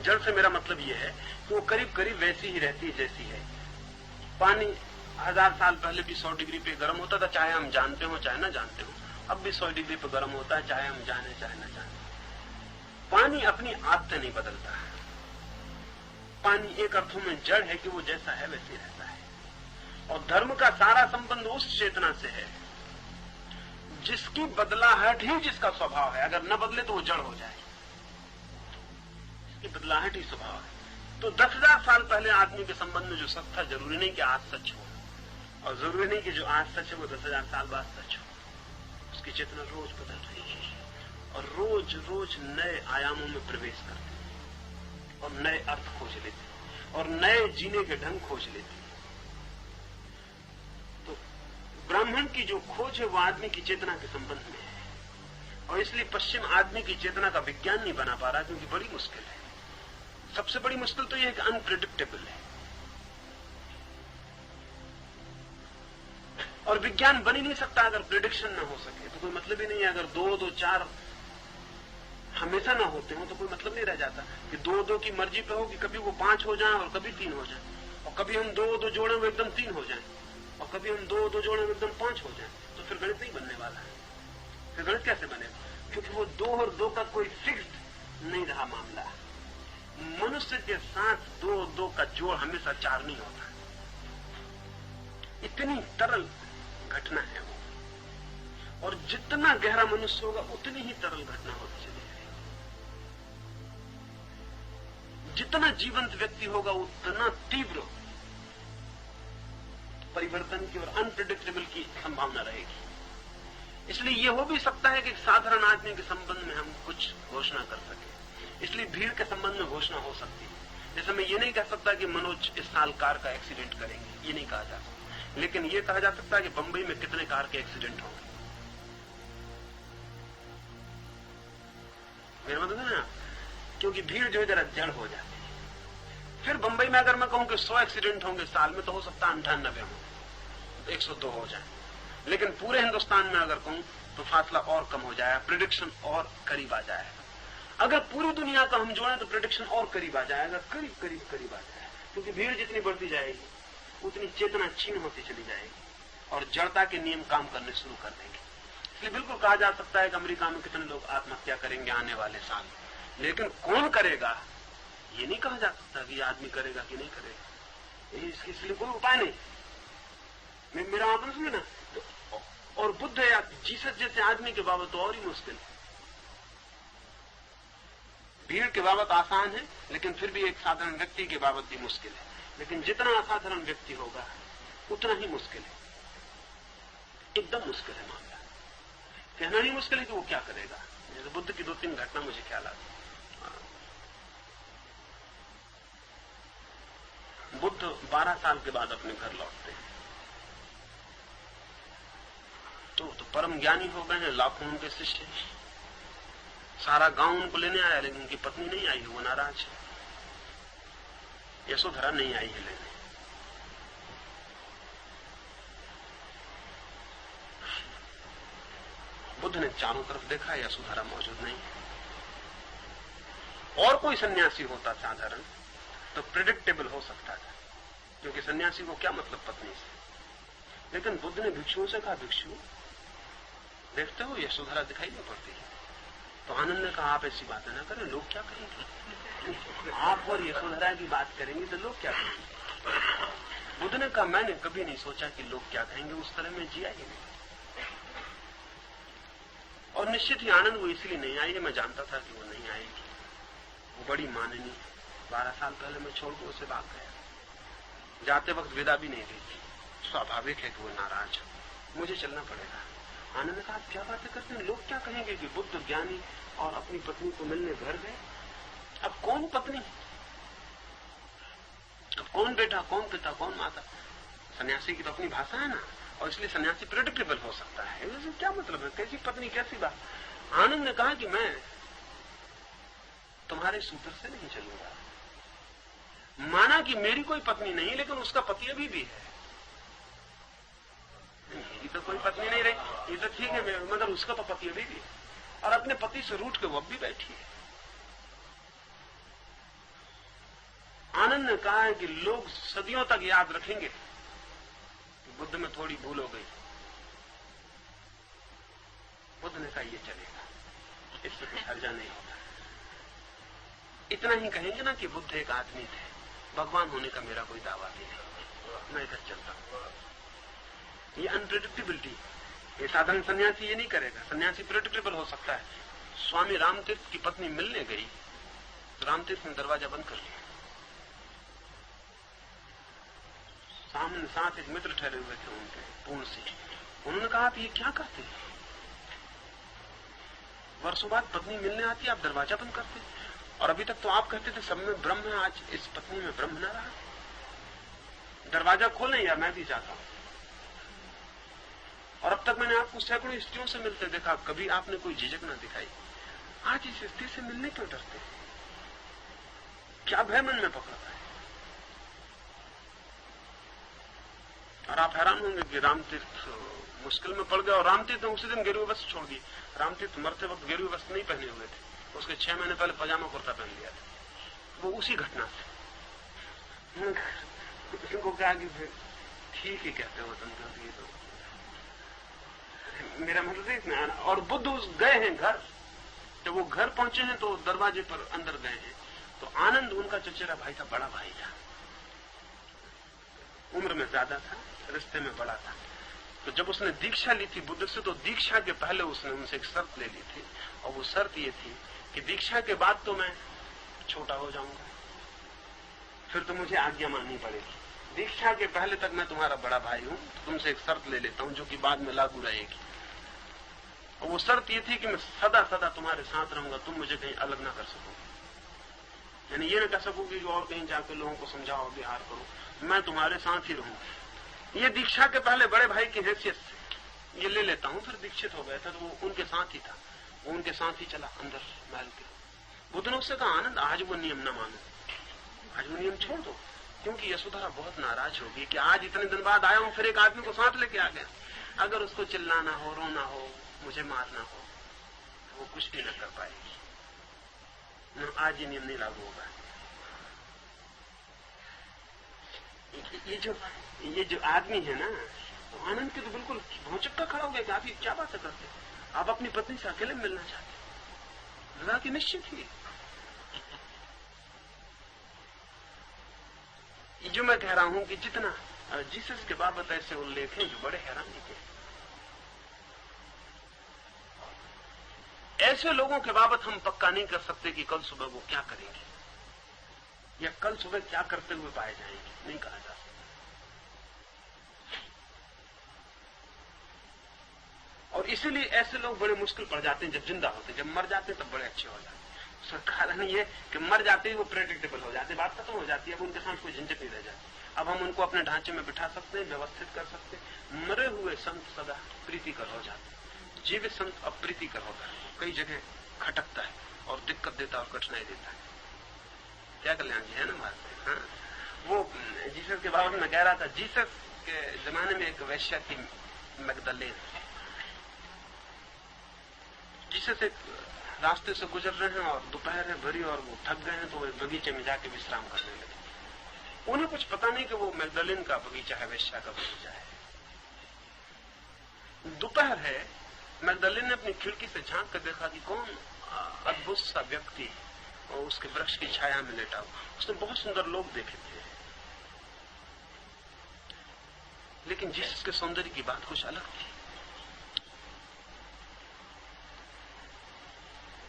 जड़ से मेरा मतलब यह है कि वो करीब करीब वैसी ही रहती है जैसी है। पानी 1000 साल पहले भी 100 डिग्री पे गर्म होता था, चाहे हम जानते हो चाहे ना जानते हो। अब भी 100 डिग्री पे गर्म होता है, चाहे हम जाने चाहे ना जाने। पानी अपनी आदतें नहीं बदलता है। पानी एक अर्थों में जड़ है कि वो जैसा है वैसे रहता है। और धर्म का सारा संबंध उस चेतना से है जिसकी बदलाहट ही जिसका स्वभाव है। अगर न बदले तो वो जड़ हो जाए, इसकी बदलाहट ही स्वभाव है। तो 10,000 साल पहले आदमी के संबंध में जो सच था, जरूरी नहीं कि आज सच हो, और जरूरी नहीं कि जो आज सच है वो 10,000 साल बाद सच हो। उसकी चेतना रोज बदल रही है और रोज रोज नए आयामों में प्रवेश करती है और नए अर्थ खोज लेती है और नए जीने के ढंग खोज लेती है। तो ब्राह्मण की जो खोज है वो आदमी की चेतना के संबंध में है, और इसलिए पश्चिम आदमी की चेतना का विज्ञान नहीं बना पा रहा, क्योंकि बड़ी मुश्किल है। सबसे बड़ी मुश्किल तो यह है कि अनप्रेडिक्टेबल है, और विज्ञान बन ही नहीं सकता अगर प्रेडिक्शन ना हो सके। तो कोई मतलब ही नहीं है। अगर 2, 2, 4 हमेशा ना होते हो तो कोई मतलब नहीं रह जाता कि 2, 2 की मर्जी पे हो कि कभी वो 5 हो जाए और कभी 3 हो जाए, और कभी हम 2, 2 जोड़े वो एकदम 3 हो जाए, और कभी हम 2, 2 जोड़े वो एकदम 5 हो जाए। तो फिर गणित नहीं बनने वाला है। फिर गणित कैसे बनेगा? क्योंकि वो 2 और 2 का कोई फिक्स्ड नहीं रहा मामला। मनुष्य के साथ 2, 2 का जोड़ हमेशा 4 नहीं होता। इतनी तरल घटना है वो, और जितना गहरा मनुष्य होगा उतनी ही तरल घटना होती चली जाएगी। जितना जीवंत व्यक्ति होगा उतना तीव्र परिवर्तन की और अनप्रेडिक्टेबल की संभावना रहेगी। इसलिए यह हो भी सकता है कि साधारण आदमी के संबंध में हम कुछ घोषणा कर सके। इसलिए भीड़ के संबंध में घोषणा हो सकती है। जैसे मैं ये नहीं कह सकता कि मनोज इस साल कार का एक्सीडेंट करेंगे, ये नहीं कहा जा सकता, लेकिन यह कहा जा सकता है कि बंबई में कितने कार के एक्सीडेंट होंगे। मेरा मतलब है ना, क्योंकि भीड़ जो है जरा जड़ हो जाती है। फिर बंबई में अगर मैं कहूं कि 100 एक्सीडेंट होंगे साल में, तो हो सकता है 98 होंगे, 102 हो जाए। लेकिन पूरे हिंदुस्तान में अगर कहूं तो फासला और कम हो जाएगा, प्रेडिक्शन और करीब आ जाएगा। अगर पूरी दुनिया का हम जोड़ें तो प्रेडिक्शन और करीब आ जाएगा, करीब करीब करीब आ जाएगा। क्योंकि भीड़ जितनी बढ़ती जाएगी उतनी चेतना क्षीण होती चली जाएगी और जड़ता के नियम काम करने शुरू कर देंगे। इसलिए बिल्कुल कहा जा सकता है कि अमेरिका में कितने लोग आत्महत्या करेंगे आने वाले साल, लेकिन कौन करेगा ये नहीं कहा जा सकता कि आदमी करेगा कि नहीं करेगा। इसलिए कोई उपाय नहीं। मेरा मतलब सुनिए ना, और बुद्ध या जीसस जैसे आदमी के बाबत तो और ही मुश्किल है। भीड़ के बाबत आसान है, लेकिन फिर भी एक साधारण व्यक्ति के बाबत भी मुश्किल है। लेकिन जितना असाधारण व्यक्ति होगा उतना ही मुश्किल है, एकदम मुश्किल है मामला। कहना ही मुश्किल है कि वो क्या करेगा। जैसे बुद्ध की 2-3 घटना मुझे ख्याल आती। बुद्ध 12 साल के बाद अपने घर लौटते हैं, तो परम ज्ञानी हो गए हैं, लाखों उनके शिष्य, सारा गांव उनको लेने आया, लेकिन उनकी पत्नी नहीं आई है, वो नाराज है। यशोधरा नहीं आई है लेने। बुद्ध ने चारों तरफ देखा, यशोधरा मौजूद नहीं है। और कोई सन्यासी होता साधारण तो प्रेडिक्टेबल हो सकता था, क्योंकि सन्यासी को क्या मतलब पत्नी से। लेकिन बुद्ध ने भिक्षुओं से कहा, भिक्षु देखते हो यशोधरा दिखाई नहीं पड़ती है। तो आनंद ने कहा, आप ऐसी बातें ना करें, लोग क्या कहेंगे। आप और यशोधरा की बात करेंगे तो लोग क्या कहेंगे। बुद्ध ने कहा, मैंने कभी नहीं सोचा कि लोग क्या कहेंगे, उस तरह में जिया ही नहीं। और निश्चित ही आनंद वो इसलिए नहीं आई है, मैं जानता था कि वो नहीं आएगी। वो बड़ी माननीय, 12 साल पहले मैं छोड़ के उसे भाग गया, जाते वक्त विदा भी नहीं दी थी। स्वाभाविक है कि वो नाराज हो, मुझे चलना पड़ेगा। आनंद ने कहा, आप क्या बातें करते हैं, लोग क्या कहेंगे कि बुद्ध ज्ञानी और अपनी पत्नी को मिलने घर गए। अब कौन पत्नी, अब कौन बेटा, कौन पिता, कौन माता। सन्यासी की तो अपनी भाषा है ना, और इसलिए सन्यासी प्रेडिक्टेबल हो सकता है। इससे क्या मतलब है, कैसी पत्नी, कैसी बात। आनंद ने कहा कि मैं तुम्हारे सूत्र से नहीं चलूंगा। माना कि मेरी कोई पत्नी नहीं, लेकिन उसका पति अभी भी है। मेरी तो कोई पत्नी नहीं रही, ये तो ठीक है, मगर उसका तो पति अभी भी है, और अपने पति से रूठ के वो अब भी बैठी है। आनंद ने कहा है कि लोग सदियों तक याद रखेंगे कि बुद्ध में थोड़ी भूल हो गई। बुद्ध ने कहा, ये चलेगा, इससे कुछ हर्जा नहीं होगा। इतना ही कहेंगे ना कि बुद्ध एक आदमी थे, भगवान होने का मेरा कोई दावा भी नहीं, मैं इधर चलता हूं। ये अनप्रेडिक्टेबिलिटी, ये साधारण सन्यासी ये नहीं करेगा। सन्यासी प्रेडिक्टेबल हो सकता है। स्वामी रामतीर्थ की पत्नी मिलने गई तो रामतीर्थ ने दरवाजा बंद कर लिया। सामने साथ एक मित्र ठहरे हुए थे उनके, पूर्ण सिंह। उन्होंने कहा, आप ये क्या करते हैं, वर्षों बाद पत्नी मिलने आती है, आप दरवाजा बंद करते, और अभी तक तो आप कहते थे सब में ब्रह्म है, आज इस पत्नी में ब्रह्म न रहा। दरवाजा खोलें या मैं भी जाता हूं। और अब तक मैंने आपको सैकड़ों स्त्रियों से मिलते देखा, कभी आपने कोई झिझक ना दिखाई। आज इस स्त्री से मिलने क्यों डरते हैं, क्या भय मन में पकड़ता है। और आप हैरान होंगे कि रामतीर्थ मुश्किल में पड़ गया, और रामतीर्थ ने उसी दिन गेरुए वस्त्र छोड़ दी। रामतीर्थ मरते वक्त गेरुए वस्त्र नहीं पहने हुए थे, उसके 6 महीने पहले पजामा कुर्ता पहन लिया था। वो उसी घटना से उनको कहा कि फिर ठीक ही कहते हो तुम, क्योंकि तो मेरा मतलब इसमें आना। और बुद्ध उस गए हैं घर, जब वो घर पहुंचे हैं तो दरवाजे पर अंदर गए हैं, तो आनंद उनका चचेरा भाई था, बड़ा भाई था, उम्र में ज्यादा था, रिश्ते में बड़ा था। तो जब उसने दीक्षा ली थी बुद्ध से, तो दीक्षा के पहले उसने उनसे एक शर्त ले ली थी, और वो शर्त ये थी कि दीक्षा के बाद तो मैं छोटा हो जाऊंगा, फिर तो मुझे आज्ञा माननी पड़ेगी। दीक्षा के पहले तक मैं तुम्हारा बड़ा भाई हूं, तो तुमसे एक शर्त ले लेता हूं जो कि बाद में लागू रहेगी। और वो शर्त ये थी कि मैं सदा सदा तुम्हारे साथ रहूंगा, तुम मुझे कहीं अलग ना कर सकोगे। यानी ये न कह सकोगे कि और कहीं जाकर लोगों को समझाओ, विहार करो, मैं तुम्हारे साथ ही रहूंगा। ये दीक्षा के पहले बड़े भाई की हैसियत से ये ले लेता हूं। फिर दीक्षित हो गया था तो वो उनके साथ ही था, वो उनके साथ ही चला अंदर महल के। बुद्ध ने उससे कहा, आनंद आज वो नियम न मानो, आज वो नियम छोड़ दो, क्योंकि यशोधरा बहुत नाराज होगी कि आज इतने दिन बाद आया हूं, फिर एक आदमी को साथ लेके आ गया। अगर उसको चिल्लाना हो, रोना हो, मुझे मारना हो, तो वो कुछ भी न कर पाएगी। आज ये नियम नहीं लागू होगा। ये जो आदमी है ना, तो आनंद के तो बिल्कुल भौचक्का खड़ा हो गया कि आप ये क्या बातें करते हैं, आप अपनी पत्नी से अकेले मिलना चाहते हैं। लगा कि निश्चित ही जो मैं कह रहा हूं कि जितना जीसस के बाबत ऐसे उल्लेख हैं जो बड़े हैरानी के, ऐसे लोगों के बाबत हम पक्का नहीं कर सकते कि कल सुबह वो क्या करेंगे या कल सुबह क्या करते हुए पाए जाएंगे, नहीं कहा जा सकता। और इसीलिए ऐसे लोग बड़े मुश्किल पड़ जाते हैं जब जिंदा होते हैं, जब मर जाते हैं तब बड़े अच्छे हो जाते हैं। उसका कारण ये कि मर जाते ही वो प्रेडिक्टेबल हो जाते, बात खत्म हो जाती है, अब उनके साथ कोई झंझट नहीं रह जाती। अब हम उनको अपने ढांचे में बिठा सकते हैं, व्यवस्थित कर सकते हैं। मरे हुए संत सदा प्रीतिकर हो जाते, जीवित संत अप्रीतिकर होता है। कई जगह खटकता है और दिक्कत देता है और कठिनाई देता है। क्या कल्याण जी है ना बात? हाँ, वो जीसस के बाबत में कह रहा था, जीसस के जमाने में एक वैश्या थी मैगदलेन। जीसस एक रास्ते से गुजर रहे हैं और दोपहर है भरी और वो थक गए हैं, तो वो एक बगीचे में जाके विश्राम करने लगे। उन्हें कुछ पता नहीं कि वो मैगदलेन का बगीचा है, वैश्या का बगीचा है। दोपहर है, मैगदलेन ने अपनी खिड़की से झांक कर देखा कि कौन अद्भुत सा व्यक्ति और उसके वृक्ष की छाया में लेटा हुआ। उसने बहुत सुंदर लोग देखे थे, लेकिन जीसस के सौंदर्य की बात कुछ अलग थी।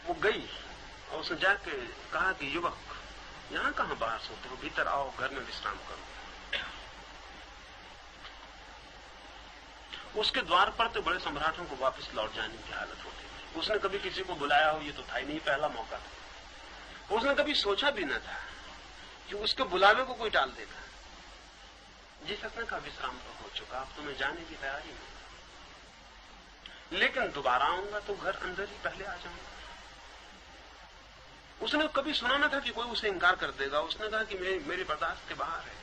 वो गई और उसने जाके कहा कि युवक, यहां कहां बाहर सोते हो, भीतर आओ, घर में विश्राम करो। उसके द्वार पर तो बड़े सम्राटों को वापस लौट जाने की हालत होती थी। उसने कभी किसी को बुलाया हो, ये तो था ही नहीं, पहला मौका था। उसने कभी सोचा भी न था कि उसके बुलावे को कोई टाल देगा। जीसस ने कहा विश्राम तो हो चुका, अब तो मैं जाने की तैयारी हूं, लेकिन दोबारा आऊंगा तो घर अंदर ही पहले आ जाऊंगा। उसने कभी सुना न था कि कोई उसे इंकार कर देगा। उसने कहा कि मेरी बर्दाश्त के बाहर है।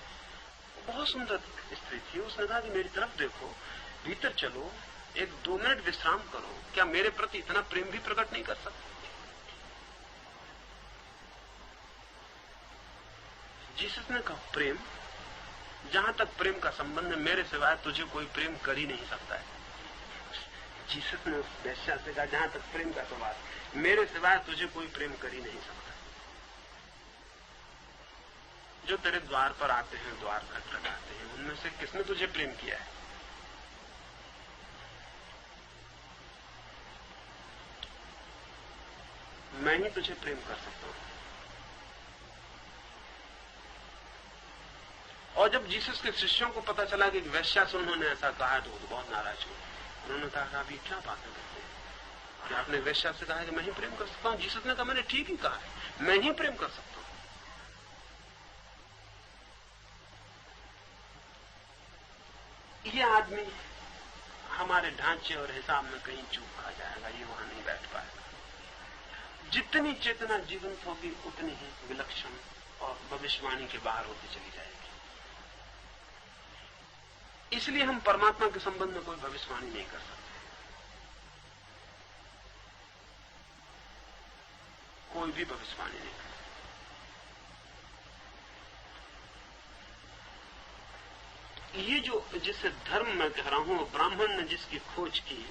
बहुत सुंदर स्त्री थी। उसने कहा कि मेरी तरफ देखो, भीतर चलो, 1-2 मिनट विश्राम करो। क्या मेरे प्रति इतना प्रेम भी प्रकट नहीं कर सकते? जीसस ने कहा प्रेम, जहां तक प्रेम का संबंध है, मेरे सिवाय तुझे कोई प्रेम कर ही नहीं सकता है। जीसस ने उस वेश्या से कहा जहां तक प्रेम का सवाल, मेरे सिवाय तुझे कोई प्रेम कर ही नहीं सकता। जो तेरे द्वार पर आते हैं, द्वार खटखटाते हैं, उनमें से किसने तुझे प्रेम किया है? मैं ही तुझे प्रेम कर सकता हूं। और जब जीसस के शिष्यों को पता चला कि वेश्या से उन्होंने ऐसा कहा, तो बहुत नाराज हुए। उन्होंने कहा अभी क्या बातें करते हैं कि आपने वेश्या से कहा कि मैं ही प्रेम कर सकता हूं। जीसस ने कहा मैंने ठीक ही कहा है, मैं ही प्रेम कर सकता हूं। ये आदमी हमारे ढांचे और हिसाब में कहीं चूक खा जाएगा, ये वहां नहीं बैठ पाएगा। जितनी चेतना जीवंत होगी, उतनी ही विलक्षण और भविष्यवाणी के बाहर होती चली जाएगी। इसलिए हम परमात्मा के संबंध में कोई भविष्यवाणी नहीं कर सकते। कोई भी भविष्यवाणी नहीं कर सकते। ये जो जिससे धर्म मैं कह रहा हूं, ब्राह्मण ने जिसकी खोज की,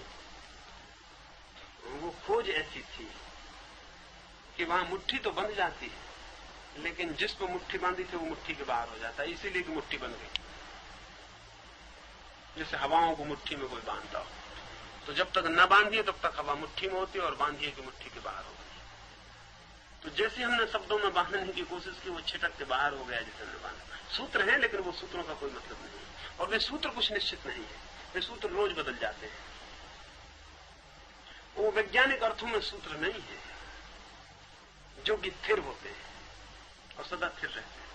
वो खोज ऐसी थी कि वहां मुट्ठी तो बंध जाती है, लेकिन जिस पर मुट्ठी बांधी थी वो मुट्ठी के बाहर हो जाता है, इसीलिए कि मुट्ठी बंध गई। जैसे हवाओं को मुट्ठी में कोई बांधता हो, तो जब तक न बांधिए तब तक हवा मुट्ठी में होती है, और बांधिए कि मुट्ठी के बाहर होती है। तो जैसे हमने शब्दों में बांधने की कोशिश की, वो छिटक के बाहर हो गया जिसे हमने बांधा। सूत्र हैं, लेकिन वो सूत्रों का कोई मतलब नहीं है, और वे सूत्र कुछ निश्चित नहीं है। वे सूत्र रोज बदल जाते हैं। वो वैज्ञानिक अर्थों में सूत्र नहीं है जो कि स्थिर होते हैं और सदा स्थिर रहते हैं।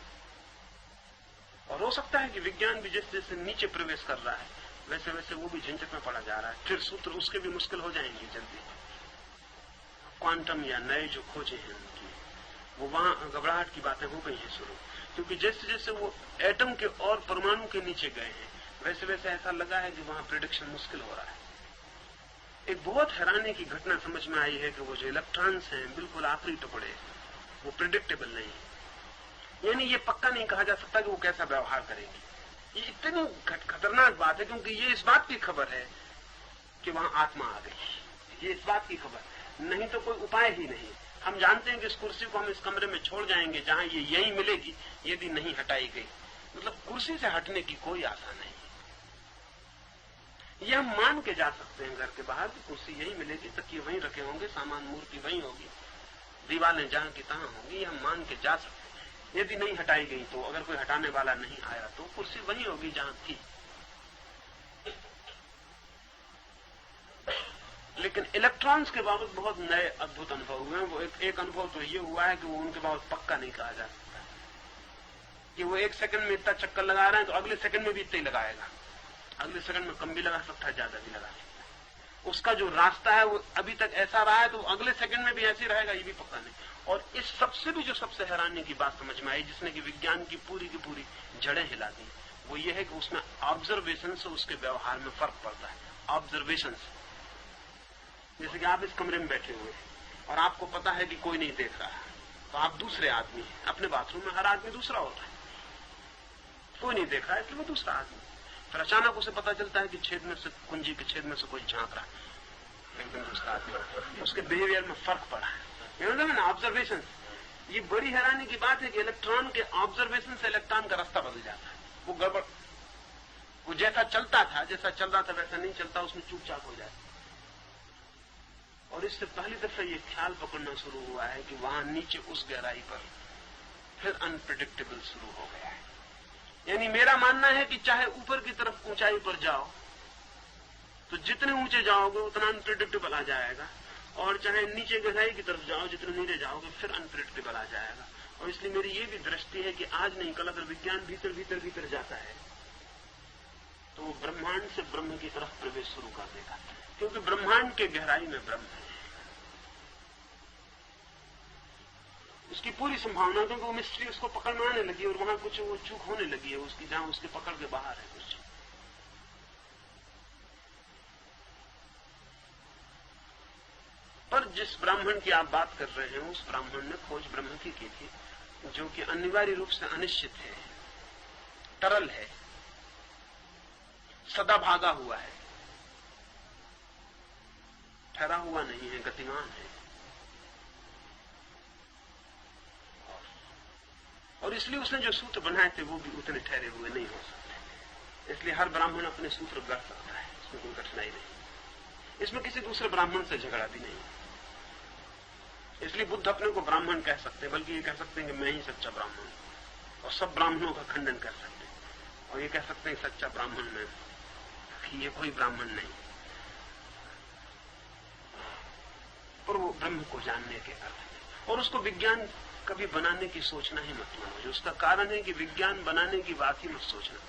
और हो सकता है कि विज्ञान भी जैसे जैसे नीचे प्रवेश कर रहा है, वैसे वैसे वो भी झंझट में पड़ा जा रहा है। फिर सूत्र उसके भी मुश्किल हो जाएंगे जल्दी। क्वांटम या नए जो खोजे हैं उनकी, वो वहां घबराहट की बातें हो गई हैं शुरू, क्योंकि जैसे जैसे वो एटम के और परमाणु के नीचे गए हैं, वैसे वैसे ऐसा लगा है कि वहां प्रेडिक्शन मुश्किल हो रहा है। एक बहुत हैरानी की घटना समझ में आई है कि वो जो इलेक्ट्रॉन्स हैं, बिल्कुल आखिरी टुकड़े, वो प्रिडिक्टेबल नहीं है। यानी ये पक्का नहीं कहा जा सकता कि वो कैसा व्यवहार करेंगे। ये इतनी खतरनाक बात है, क्योंकि ये इस बात की खबर है कि वहां आत्मा आ गई। ये इस बात की खबर, नहीं तो कोई उपाय ही नहीं। हम जानते हैं कि इस कुर्सी को हम इस कमरे में छोड़ जाएंगे जहां ये यहीं मिलेगी, यदि नहीं हटाई गई। मतलब कुर्सी से हटने की कोई आशा नहीं। ये हम मान के जा सकते हैं घर के बाहर कि कुर्सी यहीं मिलेगी, तकिए वहीं रखे होंगे, सामान मूर्ति वहीं होगी, दीवारें जहां की तहां होंगी, ये हम मान के जा सकते हैं। यदि नहीं हटाई गई तो, अगर कोई हटाने वाला नहीं आया तो कुर्सी वहीं होगी जहां थी। लेकिन इलेक्ट्रॉन्स के बाबत बहुत नए अद्भुत अनुभव हुए हैं। वो एक अनुभव तो ये हुआ है कि वो उनके बाबत पक्का नहीं कहा जा सकता कि वो 1 सेकंड में इतना चक्कर लगा रहे हैं तो अगले सेकंड में भी इतना ही लगाएगा। अगले सेकंड में कम भी लगा सकता है, ज्यादा भी लगा सकता है। उसका जो रास्ता है वो अभी तक ऐसा रहा है तो अगले सेकंड में भी ऐसे रहेगा, ये भी पता नहीं। और इस सबसे भी जो सबसे हैरानी की बात समझ में आई, जिसने कि विज्ञान की पूरी जड़ें हिला दी, वो ये है कि उसमें ऑब्जर्वेशन से उसके व्यवहार में फर्क पड़ता है। ऑब्जर्वेशन से, जैसे कि आप इस कमरे में बैठे हुए हैं और आपको पता है कि कोई नहीं देख रहा है, तो आप दूसरे आदमी हैं। अपने बाथरूम में हर आदमी दूसरा होता है, कोई नहीं देख रहा है इसलिए वो दूसरा आदमी। फिर अचानक उसे पता चलता है कि छेद में से, कुंजी के छेद में से कोई झांक रहा है, एकदम दूसरा आदमी। उसके बिहेवियर में फर्क पड़ा है। ऑब्जर्वेशन, ये बड़ी हैरानी की बात है कि इलेक्ट्रॉन के ऑब्जर्वेशन से इलेक्ट्रॉन का रास्ता बदल जाता है। वो गड़बड़, वो जैसा चलता था, जैसा चल रहा था वैसा नहीं चलता, उसमें चूक-चाक हो जाता। और इससे पहली दफा ये ख्याल पकड़ना शुरू हुआ है कि वहां नीचे उस गहराई पर फिर अनप्रेडिक्टेबल शुरू हो गया है। यानी मेरा मानना है कि चाहे ऊपर की तरफ ऊंचाई पर जाओ तो जितने ऊंचे जाओगे उतना अनप्रेडिक्टेबल आ जाएगा, और चाहे नीचे गहराई की तरफ जाओ, जितने नीचे जाओगे फिर अनप्रेडिक्टेबल आ जाएगा। और इसलिए मेरी ये भी दृष्टि है कि आज नहीं कल अगर विज्ञान भीतर भीतर भीतर जाता है तो वो ब्रह्मांड से ब्रह्म की तरफ प्रवेश शुरू कर देगा, क्योंकि ब्रह्मांड के गहराई में ब्रह्म है। उसकी पूरी संभावना, क्योंकि वो मिस्ट्री उसको पकड़ में आने लगी और वहां कुछ वो चूक होने लगी है उसकी, जहां उसके पकड़ के बाहर है कुछ। पर जिस ब्राह्मण की आप बात कर रहे हैं, उस ब्राह्मण ने खोज ब्रह्म की थी, जो कि अनिवार्य रूप से अनिश्चित है, तरल है, सदा भागा हुआ है, ठहरा हुआ नहीं है, गतिमान है। और इसलिए उसने जो सूत्र बनाए थे वो भी उतने ठहरे हुए नहीं हो सकते। इसलिए हर ब्राह्मण अपने सूत्र गढ़ सकता है, इसमें कोई कठिनाई नहीं। इसमें किसी दूसरे ब्राह्मण से झगड़ा भी नहीं। इसलिए बुद्ध अपने को ब्राह्मण कह सकते हैं, बल्कि ये कह सकते हैं कि मैं ही सच्चा ब्राह्मण हूं, और सब ब्राह्मणों का खंडन कर सकते हैं। और ये कह सकते हैं सच्चा ब्राह्मण मैं, ये कोई ब्राह्मण नहीं। और वो ब्रह्म को जानने के अर्थ में, और उसको विज्ञान कभी बनाने की सोचना ही मत मानो। उसका कारण है कि विज्ञान बनाने की बात ही मत सोचना।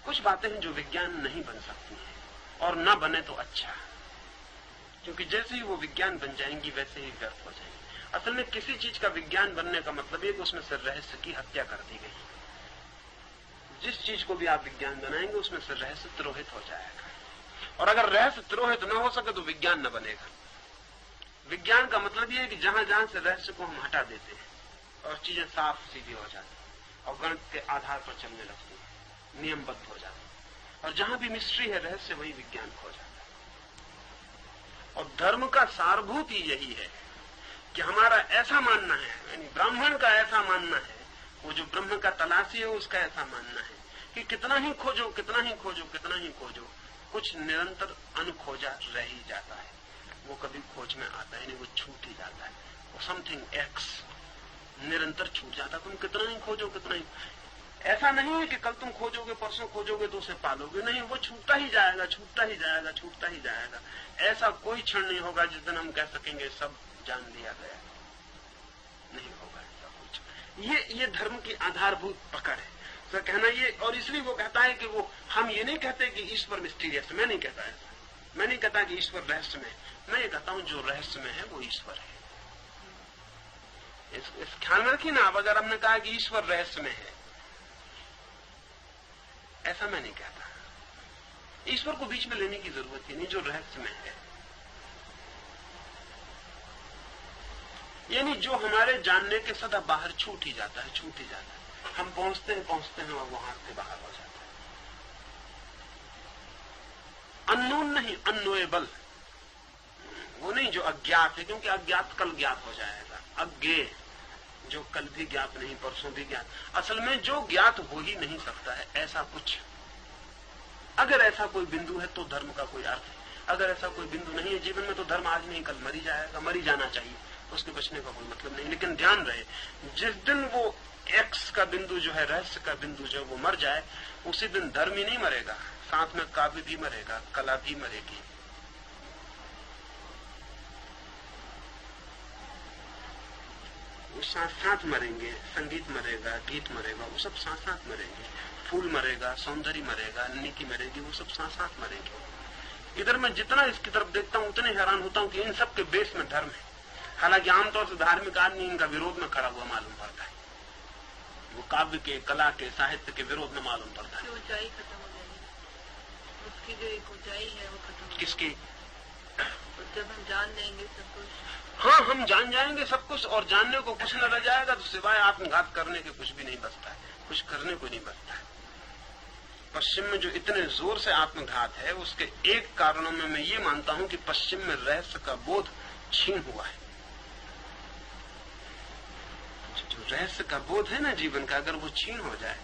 कुछ बातें हैं जो विज्ञान नहीं बन सकती हैं, और ना बने तो अच्छा, क्योंकि जैसे ही वो विज्ञान बन जाएंगी वैसे ही व्यर्थ हो जाएंगी। असल में किसी चीज का विज्ञान बनने का मतलब है कि उसमें से रहस्य की हत्या कर दी गई। जिस चीज को भी आप विज्ञान बनाएंगे उसमें से रहस्य तिरोहित हो जाएगा, और अगर रहस्य तिरोहित न हो सके तो विज्ञान न बनेगा। विज्ञान का मतलब यह है कि जहां जहां से रहस्य को हम हटा देते हैं और चीजें साफ सीधी हो जाती हैं और गणित के आधार पर चलने लगती हैं, नियमबद्ध हो जाती है, और जहां भी मिस्ट्री है, रहस्य, वही विज्ञान खो जाता है। और धर्म का सारभूत ही यही है कि हमारा ऐसा मानना है, यानी ब्राह्मण का ऐसा मानना है, वो जो ब्रह्म का तलाशी है उसका ऐसा मानना है कि कितना ही खोजो, कितना ही खोजो, कितना ही खोजो, कुछ निरंतर अनखोजा रह ही जाता है। वो कभी खोज में आता है नहीं, वो छूट ही जाता है। वो समथिंग एक्स निरंतर छूट जाता है। तुम कितना ही खोजो, कितना ही, ऐसा नहीं है कि कल तुम खोजोगे, परसों खोजोगे तो उसे पालोगे, नहीं, वो छूटता ही जाएगा, छूटता ही जाएगा, छूटता ही जाएगा। ऐसा कोई क्षण नहीं होगा जिस दिन हम कह सकेंगे सब जान लिया गया, नहीं होगा ऐसा कुछ। ये धर्म की आधारभूत पकड़ है तो कहना ये। और इसलिए वो कहता है कि वो, हम ये नहीं कहते कि ईश्वर मिस्टीरियस, मैं नहीं कहता ऐसा, मैं नहीं कहता कि ईश्वर रहस्य में, मैं ये कहता हूं जो रहस्य में है वो ईश्वर है। इस ख्याल में रखिए ना आप, अगर हमने कहा कि ईश्वर रहस्य में है, ऐसा मैं नहीं कहता। ईश्वर को बीच में लेने की जरूरत ही नहीं, जो रहस्य में है, यानी जो हमारे जानने के सदा बाहर छूट ही जाता है, छूट ही जाता है। हम पहुंचते हैं और वो हाथ से बाहर हो जाता है। अननोन नहीं, अननोएबल, वो नहीं जो अज्ञात है, क्योंकि अज्ञात कल ज्ञात हो जाएगा। अज्ञेय, जो कल भी ज्ञात नहीं, परसों भी ज्ञात। असल में जो ज्ञात हो ही नहीं सकता है ऐसा कुछ, अगर ऐसा कोई बिंदु है तो धर्म का कोई अर्थ है। अगर ऐसा कोई बिंदु नहीं है जीवन में तो धर्म आज नहीं कल मर ही जाएगा, मर ही जाना चाहिए, उसके बचने का कोई मतलब नहीं। लेकिन ध्यान रहे, जिस दिन वो एक्स का बिंदु जो है, रहस्य का बिंदु जो है, वो मर जाए, उसी दिन धर्म ही नहीं मरेगा, साथ में काव्य भी मरेगा, कला भी मरेगी। वो साथ साथ मरेंगे, संगीत मरेगा, गीत मरेगा, वो सब साथ साथ मरेंगे। फूल मरेगा, सौंदर्य मरेगा, नीति मरेगी, वो सब साथ साथ मरेंगे। इधर मैं जितना इसकी तरफ देखता हूं उतने हैरान होता हूं कि इन सब के बेस में धर्म है। हालांकि आमतौर से धार्मिक आदमी इनका विरोध में खड़ा हुआ मालूम पड़ता है, वो काव्य के, कला के, साहित्य के विरोध में मालूम पड़ता है। ऊंचाई खत्म हो जाएगी, उसकी जो एक ऊंचाई है वो खत्म हो किसकी? जब हम जान लेंगे सब कुछ। हाँ, हम जान जाएंगे सब कुछ, और जानने को कुछ न रह जाएगा तो सिवाय आत्मघात करने के कुछ भी नहीं बचता है, कुछ करने को नहीं बचता है। पश्चिम में जो इतने जोर से आत्मघात है, उसके एक कारणों में मैं ये मानता हूं कि पश्चिम में रहस्य का बोध छीन हुआ है। जो रहस्य का बोध है ना जीवन का, अगर वो छीन हो जाए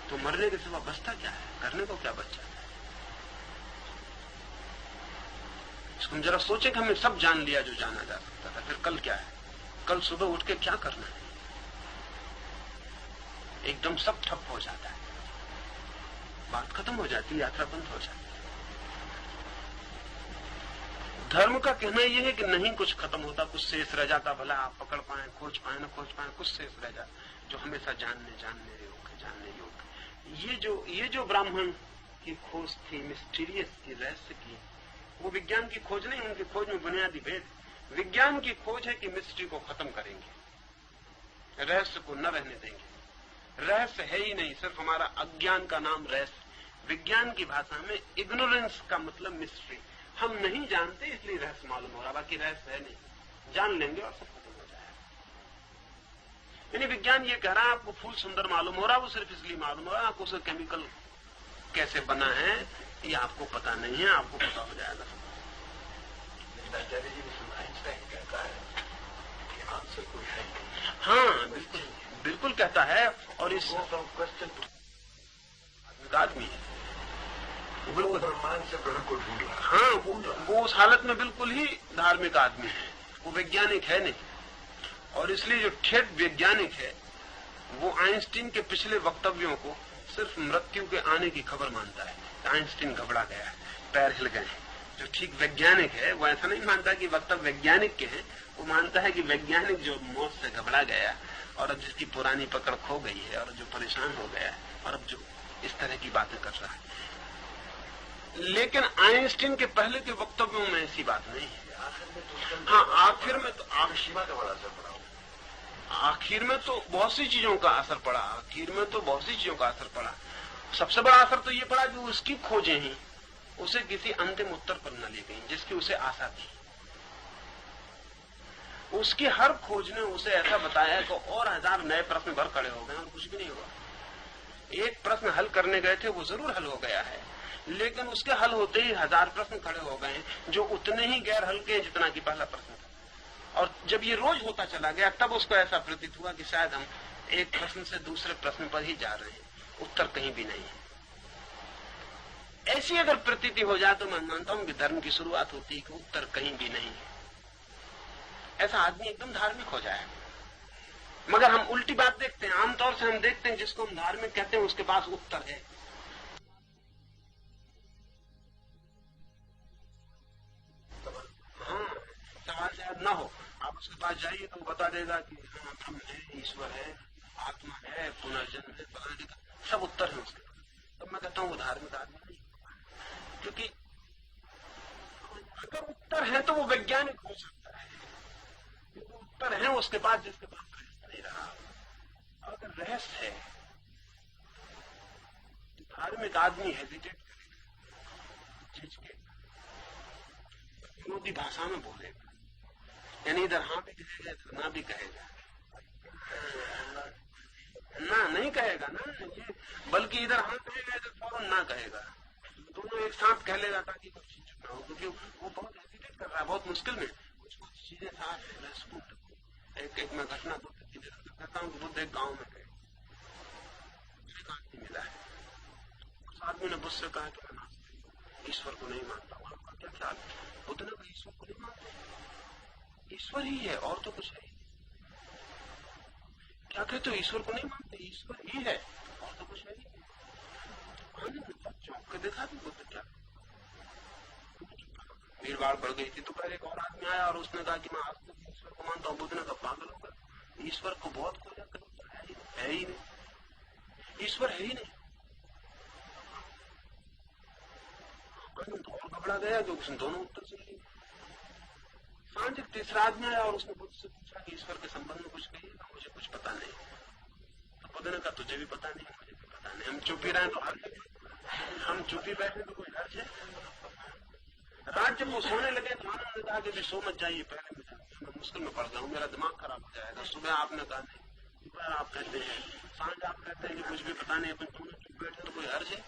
तो मरने के सिवा बचता क्या है, करने को क्या बच जाता है? इसको हम जरा सोचें कि हमने सब जान लिया जो जाना जा सकता था, फिर कल क्या है? कल सुबह उठ के क्या करना है? एकदम सब ठप हो जाता है, बात खत्म हो जाती है, यात्रा बंद हो जाती है। धर्म का कहना यह है कि नहीं कुछ खत्म होता, कुछ शेष रह जाता, भला आप पकड़ पाए, खोज पाए, न खोज पाए, कुछ शेष रह जाता जो हमेशा जानने योग्य। ये जो ब्राह्मण की खोज थी, मिस्टीरियस की, रहस्य की, वो विज्ञान की खोज नहीं, उनकी खोज में बुनियादी भेद। विज्ञान की खोज है कि मिस्ट्री को खत्म करेंगे, रहस्य को न रहने देंगे। रहस्य है ही नहीं, सिर्फ हमारा अज्ञान का नाम रहस्य। विज्ञान की भाषा में इग्नोरेंस का मतलब मिस्ट्री। हम नहीं जानते इसलिए रहस्य मालूम हो रहा, बाकी रहस्य है नहीं। जान लेंगे और सब खत्म हो जाएगा। यानी विज्ञान ये कह रहा है आपको फूल सुंदर मालूम हो रहा, वो सिर्फ इसलिए मालूम हो रहा है, आपको उसका केमिकल कैसे बना है ये आपको पता नहीं है, आपको पता हो जाएगा। आचार्य जी आइंस्टाइन कहता है कि आंसर कोई है नहीं। हाँ, बिल्कुल कहता है। और इस क्वेश्चन आदमी है, बिल्कुल ब्रह्मांड से ब्रह्म को ढूंढ रहा है। हाँ, वो उस हालत में बिल्कुल ही धार्मिक आदमी है, वो वैज्ञानिक है नहीं। और इसलिए जो ठेठ वैज्ञानिक है वो आइंस्टीन के पिछले वक्तव्यों को सिर्फ मृत्यु के आने की खबर मानता है। आइंस्टीन घबरा गया, पैर हिल गए। जो ठीक वैज्ञानिक है वो ऐसा नहीं मानता कि वक्तव्य वैज्ञानिक के हैं, वो मानता है कि वैज्ञानिक जो मौत से घबरा गया और अब जिसकी पुरानी पकड़ खो गई है और जो परेशान हो गया है और अब जो इस तरह की बातें कर रहा है। लेकिन आइंस्टीन के पहले के वक्तव्यों में ऐसी बात नहीं है। हाँ, आखिर में तो शिवा का बड़ा असर पड़ा। आखिर में तो बहुत सी चीजों का असर पड़ा। सबसे बड़ा असर तो ये पड़ा कि उसकी खोजें ही उसे किसी अंतिम उत्तर पर न ले गई जिसकी उसे आशा थी। उसकी हर खोज ने उसे ऐसा बताया कि और 1000 नए प्रश्न भर खड़े हो गए और कुछ भी नहीं हुआ। एक प्रश्न हल करने गए थे, वो जरूर हल हो गया है, लेकिन उसके हल होते ही 1000 प्रश्न खड़े हो गए जो उतने ही गैर हल्के हैं जितना कि पहला प्रश्न था। और जब ये रोज होता चला गया तब उसको ऐसा प्रतीत हुआ कि शायद हम एक प्रश्न से दूसरे प्रश्न पर ही जा रहे हैं, उत्तर कहीं भी नहीं है। ऐसी अगर प्रतीति हो जाए तो मैं मानता हूं कि धर्म की शुरुआत होती है कि उत्तर कहीं भी नहीं है। ऐसा आदमी एकदम धार्मिक हो जाए। मगर हम उल्टी बात देखते हैं, आमतौर से हम देखते हैं जिसको हम धार्मिक कहते हैं उसके पास उत्तर है। हाँ, सवाल शायद ना हो, आप उसके पास जाइए तो वो बता देगा कि हाँ, ब्रह्म है, ईश्वर है, आत्मा है, पुनर्जन्म है, पता सब उत्तर है उसके पास। तो मैं कहता हूँ वो धार्मिक आदमी नहीं, क्योंकि अगर उत्तर है तो वो वैज्ञानिक हो सकता है। उत्तर है उसके पास जिसके पास रहस्य नहीं रहा। अगर रहस्य है तो धार्मिक आदमी हेजिटेट करेगा, झिझकेगा, विनोदी भाषा में बोलेगा, यानी इधर हाँ भी कहेगा इधर ना भी कहेगा, ना नहीं कहेगा ना ये, बल्कि इधर हाँ कहेगा इधर फौरन ना कहेगा, दोनों एक साथ कह लेगा ताकि कुछ चीज ना हो, क्योंकि वो बहुत हेजिटेट कर रहा है, बहुत मुश्किल में। कुछ चीजें साथ एक मैं घटना बुद्ध की कहता हूँ कि बुद्ध एक गांव में गए, एक आदमी मिला है। उस आदमी ने बुद्ध से कहा कि मैं ईश्वर को नहीं मानता हूँ, आपका क्या ख्याल? बुद्ध ने कहा ईश्वर को नहीं मानते, ईश्वर ही है और तो कुछ है ही। क्या कहते हो ईश्वर को नहीं मानते? ईश्वर ही है और तो कुछ है ही। चौंक के देखा भी बुद्ध क्या, भीड़-भाड़ बढ़ गई थी। तो पहले एक और आदमी आया और उसने कहा कि मैं आज तक ईश्वर को मानता हूँ। बुद्ध ने कहा पागल होगा, ईश्वर को बहुत खोजा कर है ही नहीं, ईश्वर है ही नहीं। और घबरा गया गया तो उसने दोनों उत्तर सुन लिए। सांझ एक तीसरा आदमी आया और उसने बुद्ध से पूछा कि ईश्वर के संबंध में कुछ कहिए। मुझे कुछ पता नहीं। तो बुद्ध ने कहा तुझे भी पता नहीं, मुझे भी पता नहीं, हम चुप ही रहे तो हर्ज है, हम चुप ही बैठे तो कोई हर्ज है। रात जब वो सोने लगे तो आनंद ने कहा कि सो मत जाइए, पहले मैं मुश्किल में पड़ गया हूँ, मेरा दिमाग खराब हो जाएगा। सुबह आपने कहा नहीं, दोपहर आप कहते हैं, सांझ आप कहते हैं कि कुछ भी पता नहीं, अपन दोनों चुप बैठे तो कोई हर्ज है।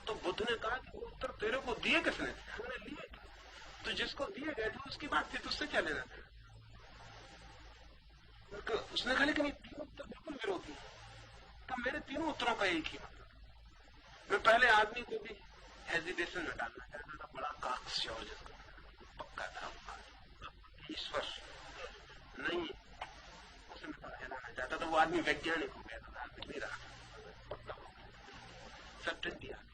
तो बुद्ध ने कहा कि वो उत्तर तेरे को दिए किसने? तूने लिए? तो जिसको दिए गए थे उसकी बात थी, तुझसे क्या लेना था? उसने कहा लेकिन ये तीनों उत्तर बिल्कुल विरोधी है। तो मेरे तीनों उत्तरों का एक ही मतलब। मैं पहले आदमी को भी हेजिटेशन में डालना चाहता था, बड़ा काक्ष्य और पक्का था, ईश्वर नहीं, उसमें थोड़ा हिलाना चाहता था। वो आदमी वैज्ञानिक हो गया था, धार्मिक नहीं रहा, पक्का हो गया, सर्टेनिटी आ गई।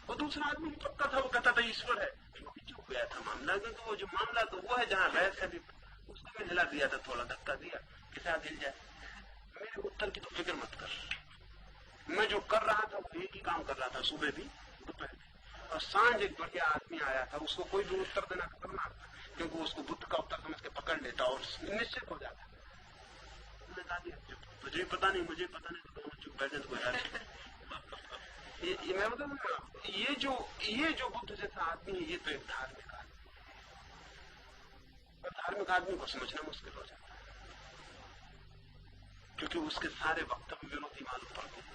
वो दूसरा आदमी भी पक्का था, वो कहता था ईश्वर है, चुप गया था मामला। क्योंकि वो जो मामला तो वो है जहां रहस्य है, उसको मैं हिला दिया था, थोड़ा धक्का दिया कि शायद हिल जाए। मेरे उत्तर की तो फिक्र मत कर। मैं जो कर रहा था वो एक ही काम कर रहा था, सुबह भी दोपहर भी। और सांझ एक बढ़िया आदमी आया था, उसको कोई भी उत्तर देना खतरनाक था, क्योंकि उसको बुद्ध का उत्तर समझ के पकड़ लेता और निश्चित हो जाता। मैंने कहा तुझे भी पता नहीं, मुझे पता नहीं, तो दोनों चुप बैठे तो कोई यार मैं मतलब ये जो बुद्ध जैसा आदमी है, ये तो एक धार्मिक आदमी। और धार्मिक आदमी को समझना मुश्किल हो जाता है, क्योंकि उसके सारे वक्तव्य विरोधी मालूम पड़ते हैं।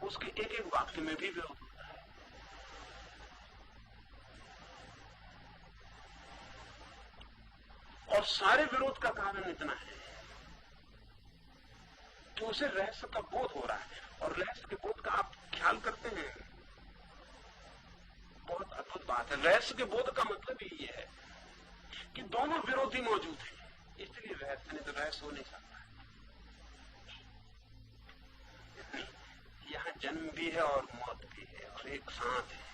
उसके एक एक वाक्य में भी विरोध होता है। और सारे विरोध का कारण इतना है कि उसे रहस्य का बोध हो रहा है। और रहस्य के बोध का आप ख्याल करते हैं, बहुत अद्भुत बात है। रहस्य के बोध का मतलब ही ये है कि दोनों विरोधी मौजूद हैं, इसलिए रहस्य, नहीं तो रहस्य हो नहीं सकता। यहाँ जन्म भी है और मौत भी है और एक साथ है।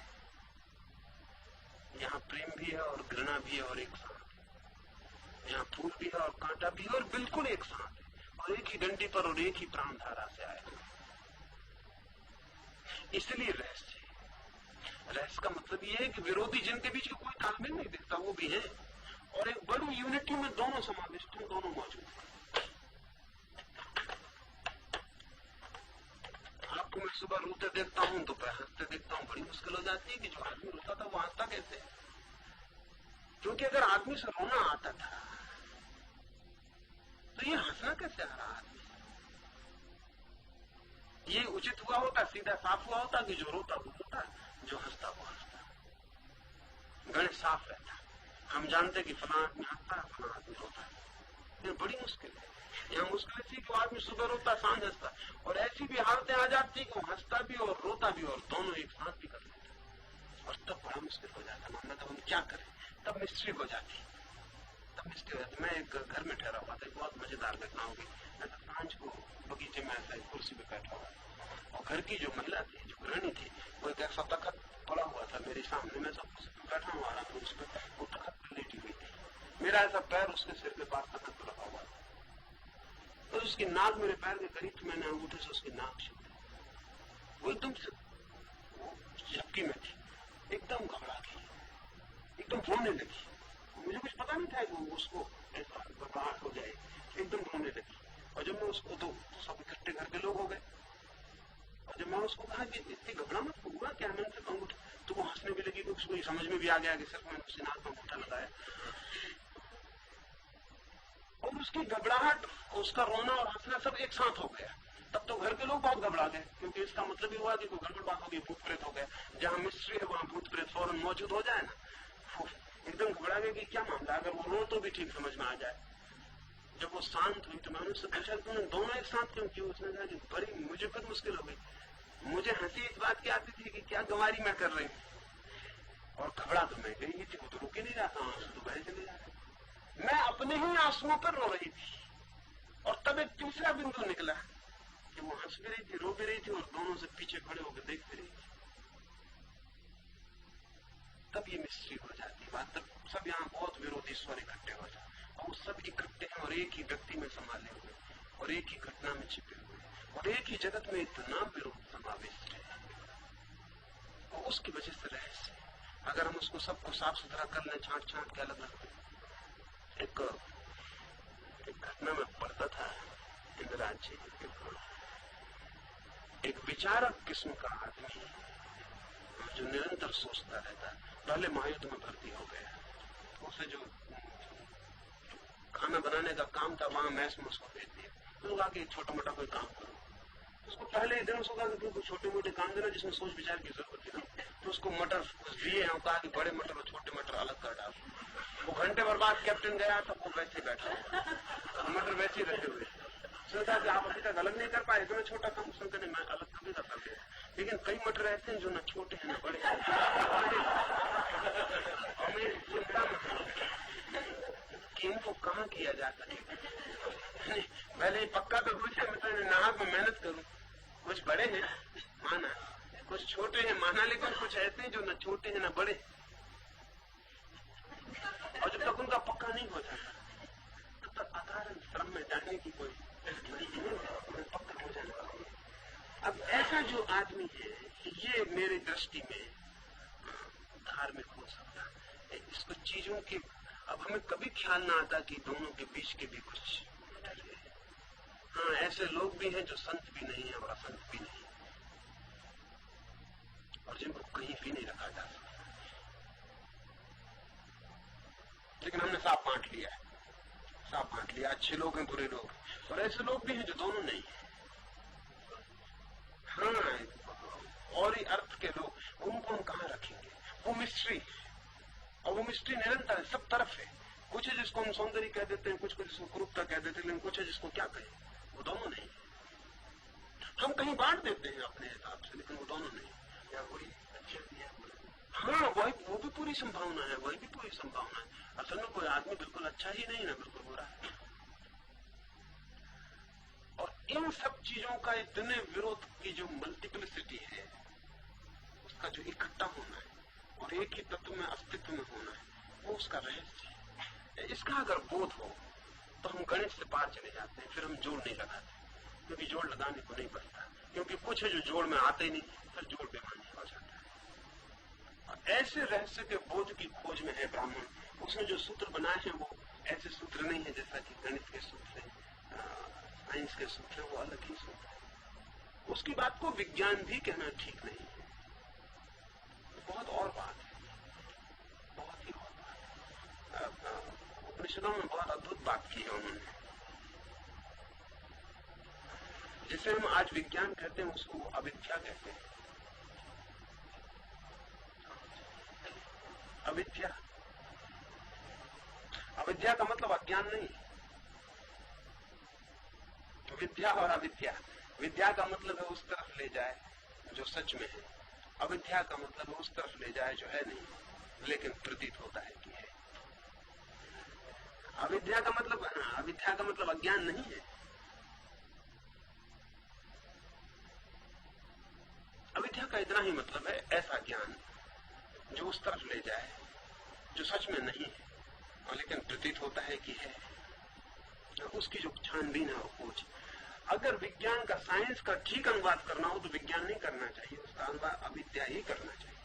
यहाँ प्रेम भी है और घृणा भी है और एक साथ है। यहाँ फूल भी है और कांटा भी है और बिल्कुल एक साथ है, और एक ही डंडी पर और एक ही प्राण धारा से आए। इसलिए रहस्य का मतलब यह है कि विरोधी जिनके बीच कोई तालमेल नहीं दिखता वो भी है, और एक बड़ी यूनिटी में दोनों समाविष्ट हैं, दोनों मौजूद हैं। आपको मैं सुबह रोते देखता हूं, दोपहर हंसते देखता हूं, बड़ी मुश्किल हो जाती है कि जो आदमी रोता था वो हंसता कैसे? क्योंकि अगर आदमी से रोना आता था तो ये हंसना कैसे आ रहा आदमी? ये उचित हुआ होता, सीधा साफ हुआ होता कि जो रोता वो रोता, जो हंसता वो हंसता, गणित साफ रहता। हम जानते कि फलां आदमी हंसता है, फलां आदमी रोता है। ये बड़ी मुश्किल है। यहाँ मुश्किल थी कि वो आदमी सुबह रोता, सांझ हंसता, और ऐसी भी हालतें आ जाती कि वो हंसता भी और रोता भी और दोनों एक साथ भी कर लेता, और तब बड़ा मुश्किल हो जाता मामला। तब हम क्या करें? तब मिस्ट्री हो जाती, मैं एक घर में ठहरा हुआ था, बहुत मजेदार घटना होगी। मैं तो सांझ को बगीचे में ऐसा कुर्सी पे बैठा हुआ, और घर की जो महिला थी, जो गृहिणी थी, वो एक ऐसा तखत पड़ा हुआ था मेरे सामने। मैं सब कुर्सी पे बैठा हुआ था, उस पर वो तखत पर लेटी हुई थी। मेरा ऐसा पैर उसके सिर के पास तखत पर रखा हुआ था, तो उसकी नाक मेरे पैर के करीब थी। मैंने अंगूठे से उसकी नाक छू ली। वो एकदम से झपकी में थी, एकदम घबरा गई, एकदम रोने लगी। मुझे कुछ पता नहीं था कि उसको ऐसा घबराहट हो जाए, एकदम रोने लगी। और जब मैं उसको, तो सब इकट्ठे घर के लोग हो गए, और जब मैं उसको कहा कि इतनी घबरा मत, हुआ क्या? मैंने सिर्फ अंगूठा, तो वो हंसने भी लगी, उसको समझ में भी आ गया कि सिर्फ मैंने उसकी नाक में अंगूठा लगाया। और उसकी घबराहट, उसका रोना और हंसना सब एक साथ हो गया। तब तो घर के लोग बहुत घबरा गए, क्योंकि इसका मतलब ही हुआ कि कोई गड़बड़ बात होगी, भूत प्रेत हो गया। जहां मिस्ट्री है वहां भूत प्रेत फौरन मौजूद हो जाए ना। एकदम घबरा गए कि क्या मामला, अगर वो रो तो भी ठीक समझ में आ जाए। जब वो शांत हुई तो मैंने उससे पूछा तुमने दोनों एक साथ क्यों किया? उसने कहा कि बड़ी मुझे खुद मुश्किल हो गई। मुझे हंसी इस बात की आती थी कि क्या गंवारी मैं कर रही हूँ, और घबरा तो मैं गई थी, वो तो रुक ही नहीं रहा था, आंसू तो बहे चले जा रहे। मैं अपने ही आंसुओं पर रो रही थी। और तब एक तीसरा बिंदु निकला कि वो हंस भी रही थी, रो भी रही थी, और दोनों से पीछे खड़े होकर देख भी रही थी। तब ये मिस्ट्री हो जाती बात। तब सब यहाँ बहुत विरोधी स्वर इकट्ठे हो जाते, और सब इकट्ठे हैं और एक ही व्यक्ति में संभाले हुए, और एक ही घटना में छिपे हुए, और एक ही जगत में इतना विरोध समावेश है। और उसकी वजह से रहस्य। अगर हम उसको सबको साफ सुथरा कर लें, छांट छांट के अलग रख दें। एक घटना में पढ़ता था इंदिराज जी, एक विचारक किस्म का आदमी जो निरंतर सोचता रहता। पहले महायुद्ध में भर्ती हो गया, उसे जो खाना बनाने का काम था वहां मैस में उसको भेज दिया। तो कहा कि छोटा मोटा कोई काम करो। उसको पहले ही दिन उसको कहा कि छोटे मोटे काम देना जिसमें सोच विचार की जरूरत ही ना। तो उसको मटर दिए हैं, कहा कि बड़े मटर और छोटे मटर अलग कर डाल। वो घंटे भर बाद कैप्टन गया तो वो वैसे बैठा हुआ, मटर वैसे ही रखे हुए। उसने कहा कि आप अभी तक अलग नहीं कर पाए, इतना छोटा काम। उसने कहा मैं अलग कभी कर सकते, लेकिन कई मटर ऐसे हैं जो न छोटे हैं न बड़े हैं। हमें चिंता कि इनको कहाँ किया जा सके। पहले पक्का तो कुछ है, मतलब नाहक में मेहनत करूं। कुछ बड़े हैं माना, कुछ छोटे हैं माना, लेकिन कुछ ऐसे हैं जो न छोटे हैं न बड़े। और जब तक उनका पक्का नहीं हो जाता तब तक अकारण श्रम में जाने की कोई पक्का हो जाना। अब ऐसा जो आदमी है, ये मेरी दृष्टि में धार्मिक हो सकता है। इसको चीजों के अब हमें कभी ख्याल ना आता कि दोनों के बीच के भी कुछ। हाँ, ऐसे लोग भी हैं जो संत भी नहीं है और असंत भी नहीं, और जिनको कहीं भी नहीं रखा जा सकता। लेकिन हमने साफ बांट लिया है, साफ बांट लिया। अच्छे लोग हैं, बुरे लोग, और ऐसे लोग भी हैं जो दोनों नहीं है। हाँ, और ही अर्थ के लोग, उनको हम कहाँ रखेंगे? वो मिस्ट्री, और वो मिस्ट्री निरंतर सब तरफ है। कुछ है जिसको हम सौंदर्य कह देते हैं, कुछ को जिसको कुरूपता कह देते हैं, लेकिन कुछ है जिसको क्या कहें, वो दोनों नहीं। हम कहीं बांट देते हैं अपने हिसाब से, लेकिन वो दोनों नहीं। या कोई अच्छे भी है, हाँ, वो भी पूरी संभावना है, वही भी पूरी संभावना है। असल में कोई आदमी बिल्कुल अच्छा ही नहीं ना बिल्कुल बुरा है। और इन सब चीजों का इतने विरोध की जो मल्टीप्लिसिटी है, उसका जो इकट्ठा होना है और एक ही तत्व में अस्तित्व में होना है, वो उसका रहस्य है। इसका अगर बोध हो तो हम गणित से पार चले जाते हैं। फिर हम जोड़ नहीं लगाते, क्योंकि जोड़ लगाने को नहीं बनता। क्योंकि कुछ है जो जोड़ में आते ही नहीं, फिर जोड़ बेमानी हो जाता है। और ऐसे रहस्य के बोध की खोज में है ब्राह्मण। उसने जो सूत्र बनाए हैं वो ऐसे सूत्र नहीं है जैसा कि गणित के सूत्र है, साइंस के सूत्र है, वो अलग ही सूत्र है। उसकी बात को विज्ञान भी कहना ठीक नहीं है। बहुत और बात है, बहुत ही और बात है। उपनिषदों में बहुत अद्भुत बात की है उन्होंने। जिसे हम आज विज्ञान कहते हैं उसको अविद्या कहते हैं। अविद्या, अविद्या का मतलब अज्ञान नहीं। विद्या और अविद्या, विद्या का मतलब है उस तरफ ले जाए जो सच में है, अविद्या का मतलब है उस तरफ ले जाए जो है नहीं लेकिन प्रतीत होता है कि है। अविद्या का मतलब अज्ञान नहीं है। अविद्या का इतना ही मतलब है ऐसा ज्ञान जो उस तरफ ले जाए जो सच में नहीं है और लेकिन प्रतीत होता है कि है। उसकी जो छानबीन है वो खोज। अगर विज्ञान का, साइंस का ठीक अनुवाद करना हो तो विज्ञान नहीं करना चाहिए, उसका अनुवाद अविद्या ही करना चाहिए।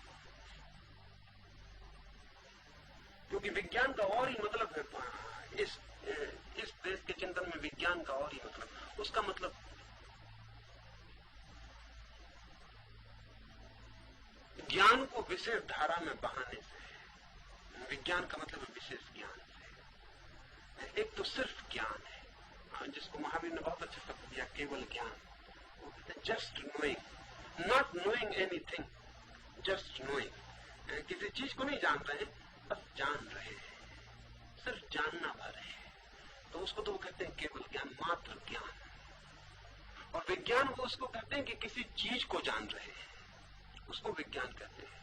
क्योंकि विज्ञान का और ही मतलब है, इस देश के चिंतन में विज्ञान का और ही मतलब, उसका मतलब ज्ञान को विशेष धारा में बहाने से। विज्ञान का मतलब है विशेष ज्ञान से। एक तो सिर्फ ज्ञान है, जिसको महावीर ने बहुत अच्छा शब्द दिया, केवल ज्ञान। Just knowing, not knowing anything, just knowing. किसी चीज को नहीं जान रहे, बस जान रहे हैं, सिर्फ जानना भर है, तो उसको तो वो कहते हैं केवल ज्ञान, मात्र ज्ञान। और विज्ञान को उसको कहते हैं कि किसी चीज को जान रहे हैं, उसको विज्ञान कहते हैं।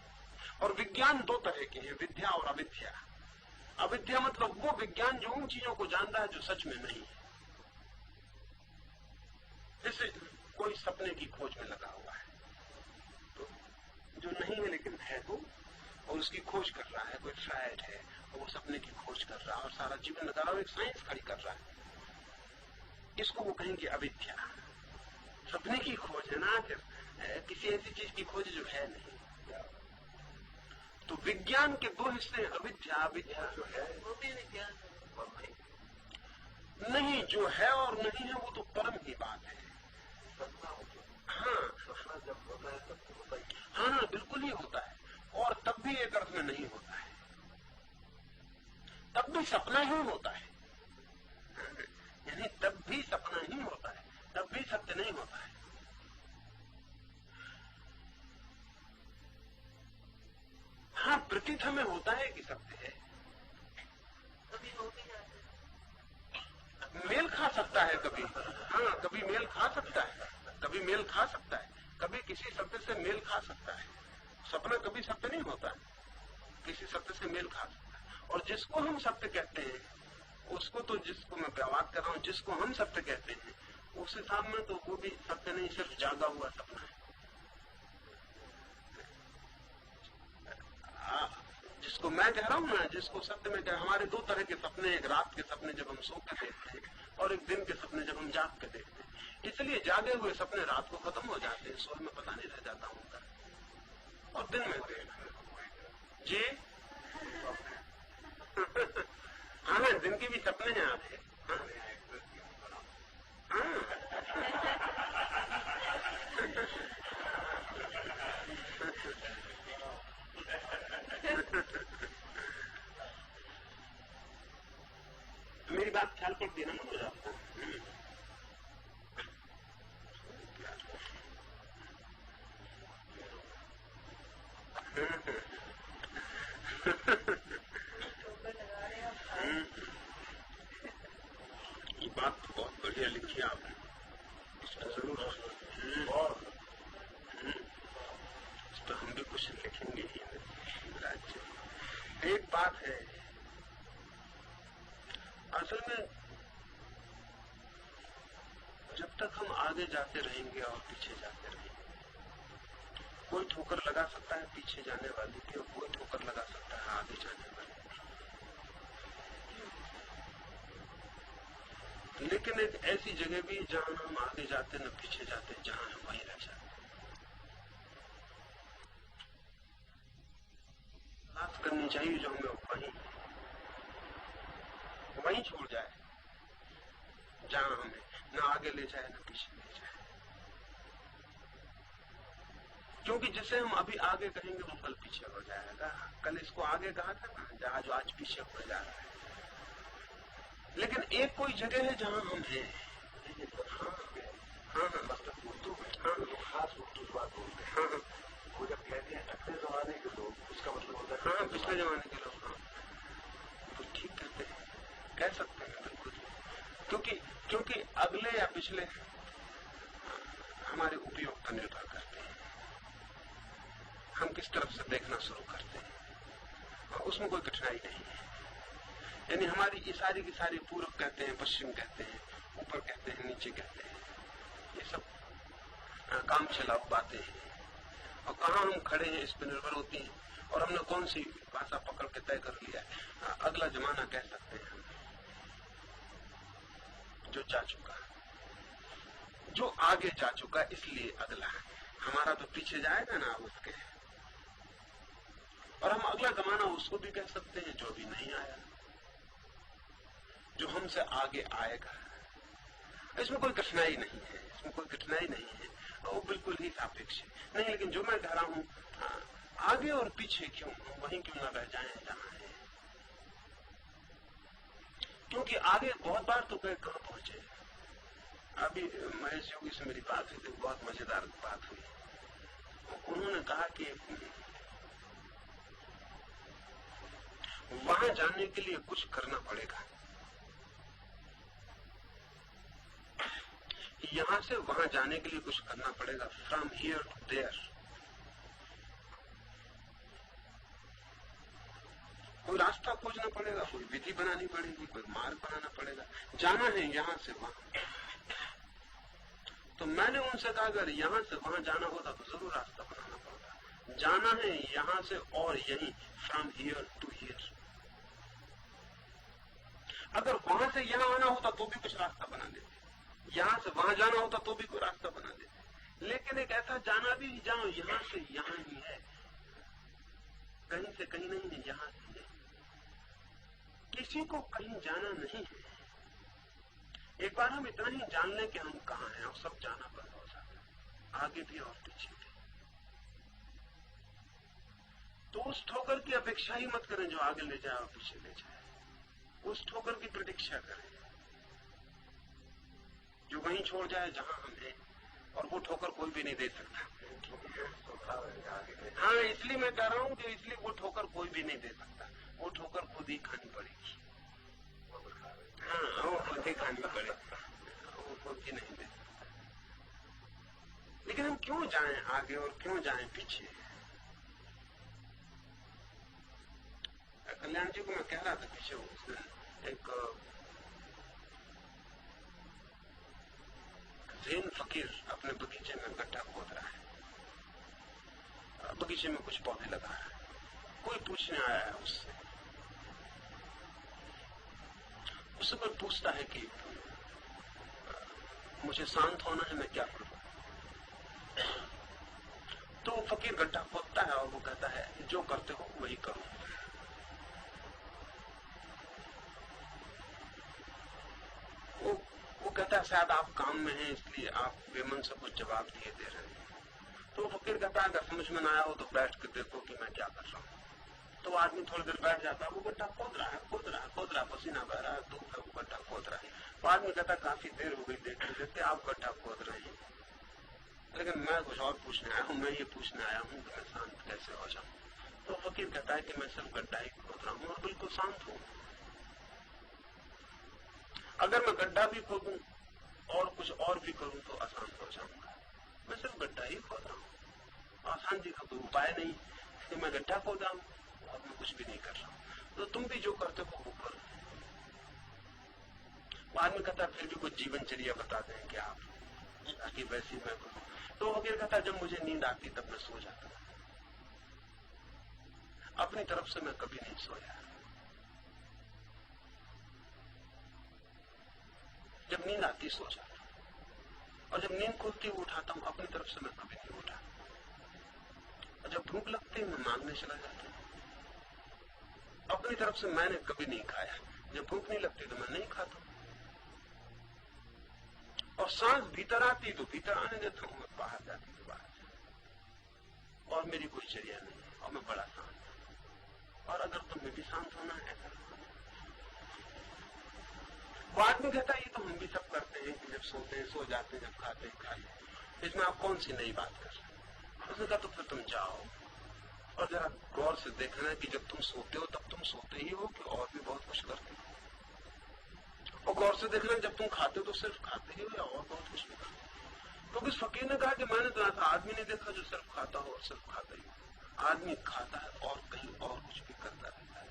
और विज्ञान दो तरह के हैं, विद्या और अविद्या। अविद्या मतलब वो विज्ञान जो उन चीजों को जानता है जो सच में नहीं है। जैसे कोई सपने की खोज में लगा हुआ है, तो जो नहीं है लेकिन है वो, और उसकी खोज कर रहा है। कोई फ्रायड है और वो सपने की खोज कर रहा है और सारा जीवन लगा रहा है, एक साइंस खड़ी कर रहा है। इसको वो कहेंगे अविद्या। सपने की खोज है ना, किसी ऐसी चीज की खोज जो है नहीं। तो विज्ञान के दो हिस्से हैं, अविद्या अविद्या। वो भी विज्ञान नहीं, जो है और नहीं है वो तो परम ही बात है। हाँ हाँ, बिल्कुल ही होता है। और तब भी एक अर्थ में नहीं होता है, तब भी सपना ही होता है। यानी तब भी सपना ही होता है, तब भी सत्य नहीं होता है। हाँ, प्रतीत हमें होता है कि सत्य है, कभी हो भी जाता है। मेल खा सकता है कभी। हाँ, कभी मेल खा सकता है, कभी मेल खा सकता है, कभी किसी सत्य से मेल खा सकता है। सपना कभी सत्य नहीं होता, किसी सत्य से मेल खा सकता है। और जिसको हम सत्य कहते हैं उसको तो, जिसको मैं बात कर रहा हूँ, जिसको हम सत्य कहते हैं उस हिसाब में तो वो भी सत्य नहीं, सिर्फ जागा हुआ सपना है। जिसको मैं कह रहा हूँ ना, जिसको सत्य में हमारे दो तरह के सपने, एक रात के सपने जब हम सो के देखते हैं और एक दिन के सपने जब हम जाग के देखते हैं। इसलिए जागे हुए सपने रात को खत्म हो जाते हैं, सोए में पता नहीं रह जाता उनका, और दिन में जी हाँ, दिन के भी सपने हैं आपके। मेरी बात ख्याल पड़ती है ना मुझे आपको? ये बात तो बहुत बढ़िया लिखी आपने, इसमें जरूर इस पर हम भी कुछ लिखेंगे ही। एक बात है, असल में जब तक हम आगे जाते रहेंगे और पीछे जाते रहेंगे, कोई ठोकर लगा सकता है पीछे जाने वाले की और कोई ठोकर लगा सकता है आगे जाने वाले की। लेकिन एक ऐसी जगह भी जहां हम आगे जाते न पीछे जाते, जहां हम वहीं रह जाते, बात करनी चाहिए जो हमें वहीं छोड़ जाए, जहां हमें न आगे ले जाए न पीछे ले जाए। क्योंकि जिसे हम अभी आगे कहेंगे वो कल पीछे हो जाएगा। कल इसको आगे कहा था ना, जहां जो आज पीछे हो जा रहा है। लेकिन एक कोई जगह है जहां हम हैं। हाँ हाँ हाँ, खास बात बोलते हैं। हाँ, वो जब कहते हैं पिछले जमाने के लोग, उसका मतलब होता है हाँ, पिछले जमाने के लोग। हाँ, तो ठीक कहते हैं, कह सकते हैं बिल्कुल। क्योंकि अगले या पिछले हमारे उपयोग पर निर्भर करते हैं, हम किस तरफ से देखना शुरू करते हैं, उसमें कोई कठिनाई नहीं है। यानी हमारी ये सारी की सारी पूर्व कहते हैं, पश्चिम कहते हैं, ऊपर कहते हैं, नीचे कहते हैं, ये सब काम चलाऊ बातें हैं। और कहाँ हम खड़े हैं इस पर निर्भर होती है, और हमने कौन सी भाषा पकड़ के तय कर लिया है। अगला जमाना कह सकते हैं हम, जो जा चुका, जो आगे जा चुका, इसलिए अगला। हमारा तो पीछे जाएगा ना उसके, और हम अगला जमाना उसको भी कह सकते हैं जो अभी नहीं आया, जो हमसे आगे आएगा। इसमें कोई कठिनाई नहीं है, इसमें कोई कठिनाई नहीं है, वो बिल्कुल ही सापेक्ष है। नहीं, लेकिन जो मैं कह रहा हूं, आगे और पीछे क्यों, वहीं क्यों ना रह जाएं जहां है। क्योंकि आगे बहुत बार तो गए, कहां पहुंचे। अभी महेश योगी से मेरी बात हुई थी, बहुत मजेदार बात हुई। उन्होंने कहा कि वहां जाने के लिए कुछ करना पड़ेगा, यहां से वहां जाने के लिए कुछ करना पड़ेगा। फ्रॉम हियर टू देयर कोई रास्ता खोजना पड़ेगा, कोई विधि बनानी पड़ेगी, कोई मार्ग बनाना पड़ेगा। जाना है यहां से वहां। तो मैंने उनसे कहा अगर यहां से वहां जाना होता तो जरूर रास्ता बनाना पड़ता। जाना है यहां से और यहीं, फ्रॉम हियर टू हियर। अगर वहां से यहां आना होता तो भी कुछ रास्ता बना लेते, यहां से वहां जाना होता तो भी कोई रास्ता बना लेते। लेकिन एक ऐसा जाना भी जहां यहां से यहां ही है, कहीं से कहीं नहीं है, यहां से नहीं। किसी को कहीं जाना नहीं है। एक बार हम इतना ही जान लें कि हम कहां हैं और सब जाना बंद हो जाता है, आगे भी और पीछे भी। तो उस ठोकर की अपेक्षा ही मत करें जो आगे ले जाए और पीछे ले जाए। उस ठोकर की प्रतीक्षा करें जो वहीं छोड़ जाए जहां हम हैं, और वो ठोकर कोई भी नहीं दे सकता। हाँ, इसलिए मैं कह रहा हूं कि इसलिए वो ठोकर कोई भी नहीं दे सकता, वो ठोकर खुद ही खानी पड़ेगी। हाँ, वो खुद ही खानी पड़ेगी, वो खुद ही नहीं दे सकता। लेकिन हम क्यों जाएं आगे और क्यों जाएं पीछे? कल्याण जी को मैं कह रहा था पीछे, उस दिन एक जैन फकीर अपने बगीचे में गड्ढा खोद रहा है, बगीचे में कुछ पौधे लगा रहा है। कोई पूछने आया है उससे कोई पूछता है कि मुझे शांत होना है, मैं क्या करूं? तो वो फकीर गड्ढा खोदता है और वो कहता है जो करते हो वही करो। वो कहता है शायद आप काम में हैं इसलिए आप बेमन से कुछ जवाब दिए दे रहे हैं। तो फकीर कहता है अगर समझ में ना आया हो तो बैठ के देखो कि मैं क्या कर रहा हूँ। तो आदमी थोड़ी देर बैठ जाता है, वो गड्ढा खोद रहा है, पसीना बह रहा है, धूप है, वो गड्ढा खोद रहा है। तो आदमी कहता काफी देर हो गई देखते देखते आप गड्ढा खोद रहे हैं, लेकिन मैं कुछ और पूछने आया हूँ, मैं ये पूछने आया हूँ कि मैं शांत कैसे हो जाऊं। तो फकीर कहता है कि मैं सिर्फ गड्ढा ही खोद रहा हूँ और बिल्कुल शांत हूँ। अगर मैं गड्ढा भी खोदूं और कुछ और भी करूं तो अशांत हो जाऊंगा। मैं सिर्फ गड्ढा ही खोद रहा हूं, अशांति का कोई उपाय नहीं कि मैं गड्ढा खोद रहा हूं और मैं कुछ भी नहीं कर रहा हूं। तो तुम भी जो करते हो वो करो। बाद में कहता फिर भी कुछ जीवनचर्या बता दें कि आप, ताकि वैसे मैं करूं। तो वगैरह कहता जब मुझे नींद आती तब मैं सो जाता, अपनी तरफ से मैं कभी नहीं सोया। जब नींद आती सो जाता, और जब नींद खुलती उठाता हूं, अपनी तरफ से मैं कभी नहीं उठा। और जब भूख लगती मैं मांगने चला जाता हूं, अपनी तरफ से मैंने कभी नहीं खाया। जब भूख नहीं लगती तो मैं नहीं खाता। और सांस भीतर आती तो भीतर आने देता हूं, बाहर जाती तो बाहर। और मेरी कोई चर्या नहीं है और मैं बड़ा शांत। और अगर तुम्हें भी शांत होना है ऐसा, वो आदमी कहता है ये तो हम भी सब करते हैं कि जब सोते हैं सो जाते हैं, जब खाते हैं खा लेते, इसमें आप कौन सी नई बात कर रहे हैं? उसने कहा तो फिर तुम जाओ और जरा गौर से देखना कि जब तुम सोते हो तब तुम सोते ही हो कि और भी बहुत कुछ करते हो। और गौर से देखना जब तुम खाते हो तो सिर्फ खाते ही हो या और बहुत कुछ भी करते हो। तो उस फकीर ने कहा कि मैंने तो ऐसा आदमी नहीं देखा जो सिर्फ खाता हो और सिर्फ खाता ही हो। आदमी खाता है और कहीं और कुछ भी करता रहता है।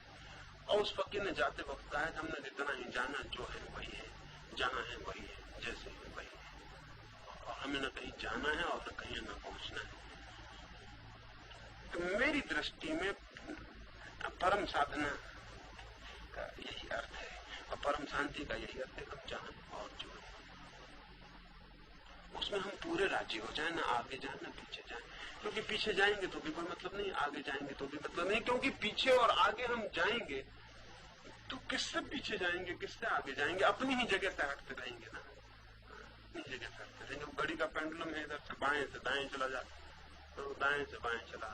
और उस फकीर ने जाते वक्त कहा हमने जितना ही जाना जो है वही है, जहां है वही है, जैसे है वही है, और हमें न कहीं जाना है और न कहीं न पहुंचना है। तो मेरी दृष्टि में परम साधना का यही अर्थ है और परम शांति का यही अर्थ है हम जाएं और जुड़े, उसमें हम पूरे राजी हो जाए, ना आगे जाए ना पीछे जाए। क्योंकि पीछे जाएंगे तो भी कोई मतलब नहीं, आगे जाएंगे तो भी मतलब नहीं। क्योंकि पीछे और आगे हम जाएंगे तो किससे पीछे जाएंगे, किससे आगे जाएंगे? अपनी ही जगह से हटते रहेंगे ना, अपनी जगह से हटते रहेंगे। घड़ी का पेंडुलम है, इधर से बाएं से दाएं चला जाता, तो दाएं से बाएं चला,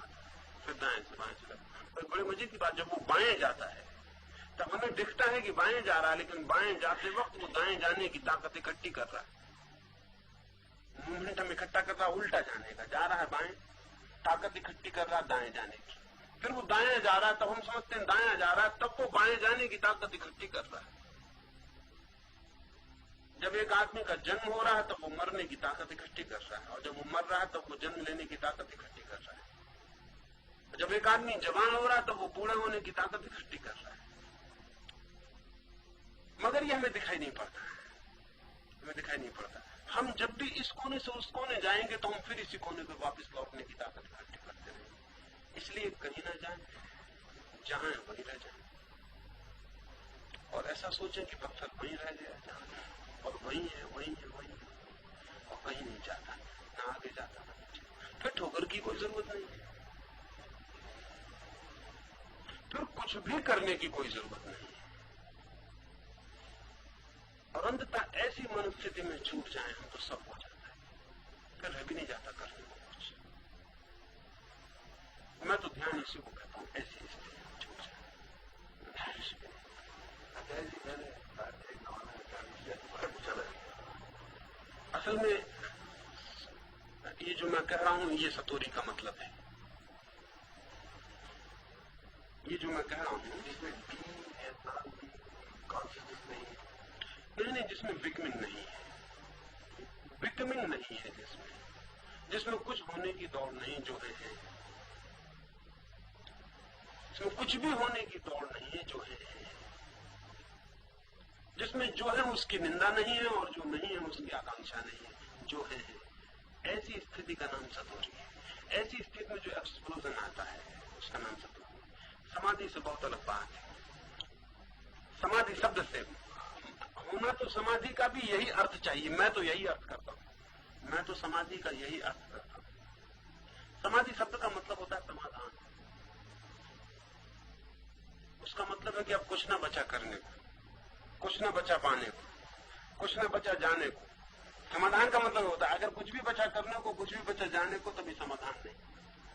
फिर दाएं से बाएं चला। और बड़े मजे की बात, जब वो बाएं जाता है तब हमें दिखता है कि बाएं जा रहा है, लेकिन बाएं जाते वक्त वो दाएं जाने की ताकत इकट्ठी कर रहा है, मोमेंटम इकट्ठा कर रहा है, उल्टा जाने का। जा रहा है बाएं, ताकत इकट्ठी कर रहा है दाएं जाने की। फिर वो दाएं जा रहा है तब हम समझते हैं दाएं जा रहा है, तब वो बाएं जाने की ताकत इकट्ठी कर रहा है। जब एक आदमी का जन्म हो रहा है तब वो मरने की ताकत इकट्ठी कर रहा है, और जब वो मर रहा है तब वो जन्म लेने की ताकत इकट्ठी कर रहा है। जब एक आदमी जवान हो रहा है तब वो बूढ़ा होने की ताकत इकट्ठी कर रहा है। मगर ये हमें दिखाई नहीं पड़ता, हमें दिखाई नहीं पड़ता। हम जब भी इस कोने से उस कोने जाएंगे तो हम फिर इसी कोने पे वापस लौटने की ताकत इकट्ठी करते रहेंगे। इसलिए कहीं ना जाए, जहां है वहीं रह जाए, और ऐसा सोचें कि पत्थर वहीं रह गया जहां, और वहीं है वहीं है वहीं है, और कहीं नहीं जाता, ना आगे जाता ना पीछे। फिर ठोकर की कोई जरूरत नहीं है। कुछ भी करने की कोई जरूरत नहीं है। और अंततः ऐसी मनस्थिति में छूट जाए हम तो सब हो जाता है, फिर रह भी नहीं जाता करने को कुछ। मैं तो ध्यान इसी को कहता हूं, ऐसी स्थिति में छूट जाए। असल में ये जो मैं कह रहा हूं ये सतोरी का मतलब है। ये जो मैं कह रहा हूं नहीं, जिसमें विकमिंग नहीं है, विकमिंग नहीं है, जिसमें कुछ होने की दौड़ नहीं, जो है जिसमें कुछ भी होने की दौड़ नहीं है, जो है जिसमें जो है उसकी निंदा नहीं है और जो नहीं है उसकी आकांक्षा नहीं है, जो है ऐसी स्थिति का नाम सतोरी है। ऐसी स्थिति में जो एक्सप्लोजन आता है उसका नाम सतोरी है। समाधि से बहुत अलग बात है। समाधि शब्द से होना तो समाधि का भी यही अर्थ चाहिए। मैं तो यही अर्थ करता हूं, मैं तो समाधि का यही अर्थ करता हूं। समाधि शब्द का मतलब होता है समाधान। उसका मतलब है कि अब कुछ ना बचा करने को, कुछ ना बचा पाने को, कुछ ना बचा जाने को। समाधान का मतलब होता है अगर कुछ भी बचा करने को, कुछ भी बचा जाने को, तभी समाधान नहीं,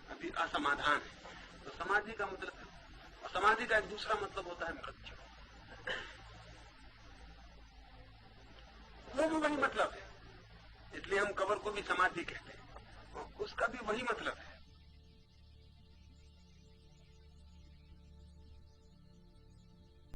अभी असमाधान है। तो समाधि का मतलब, समाधि का एक दूसरा मतलब होता है मृत्यु। वो भी वही मतलब है, इसलिए हम कब्र को भी समाधि कहते हैं, उसका भी वही मतलब है।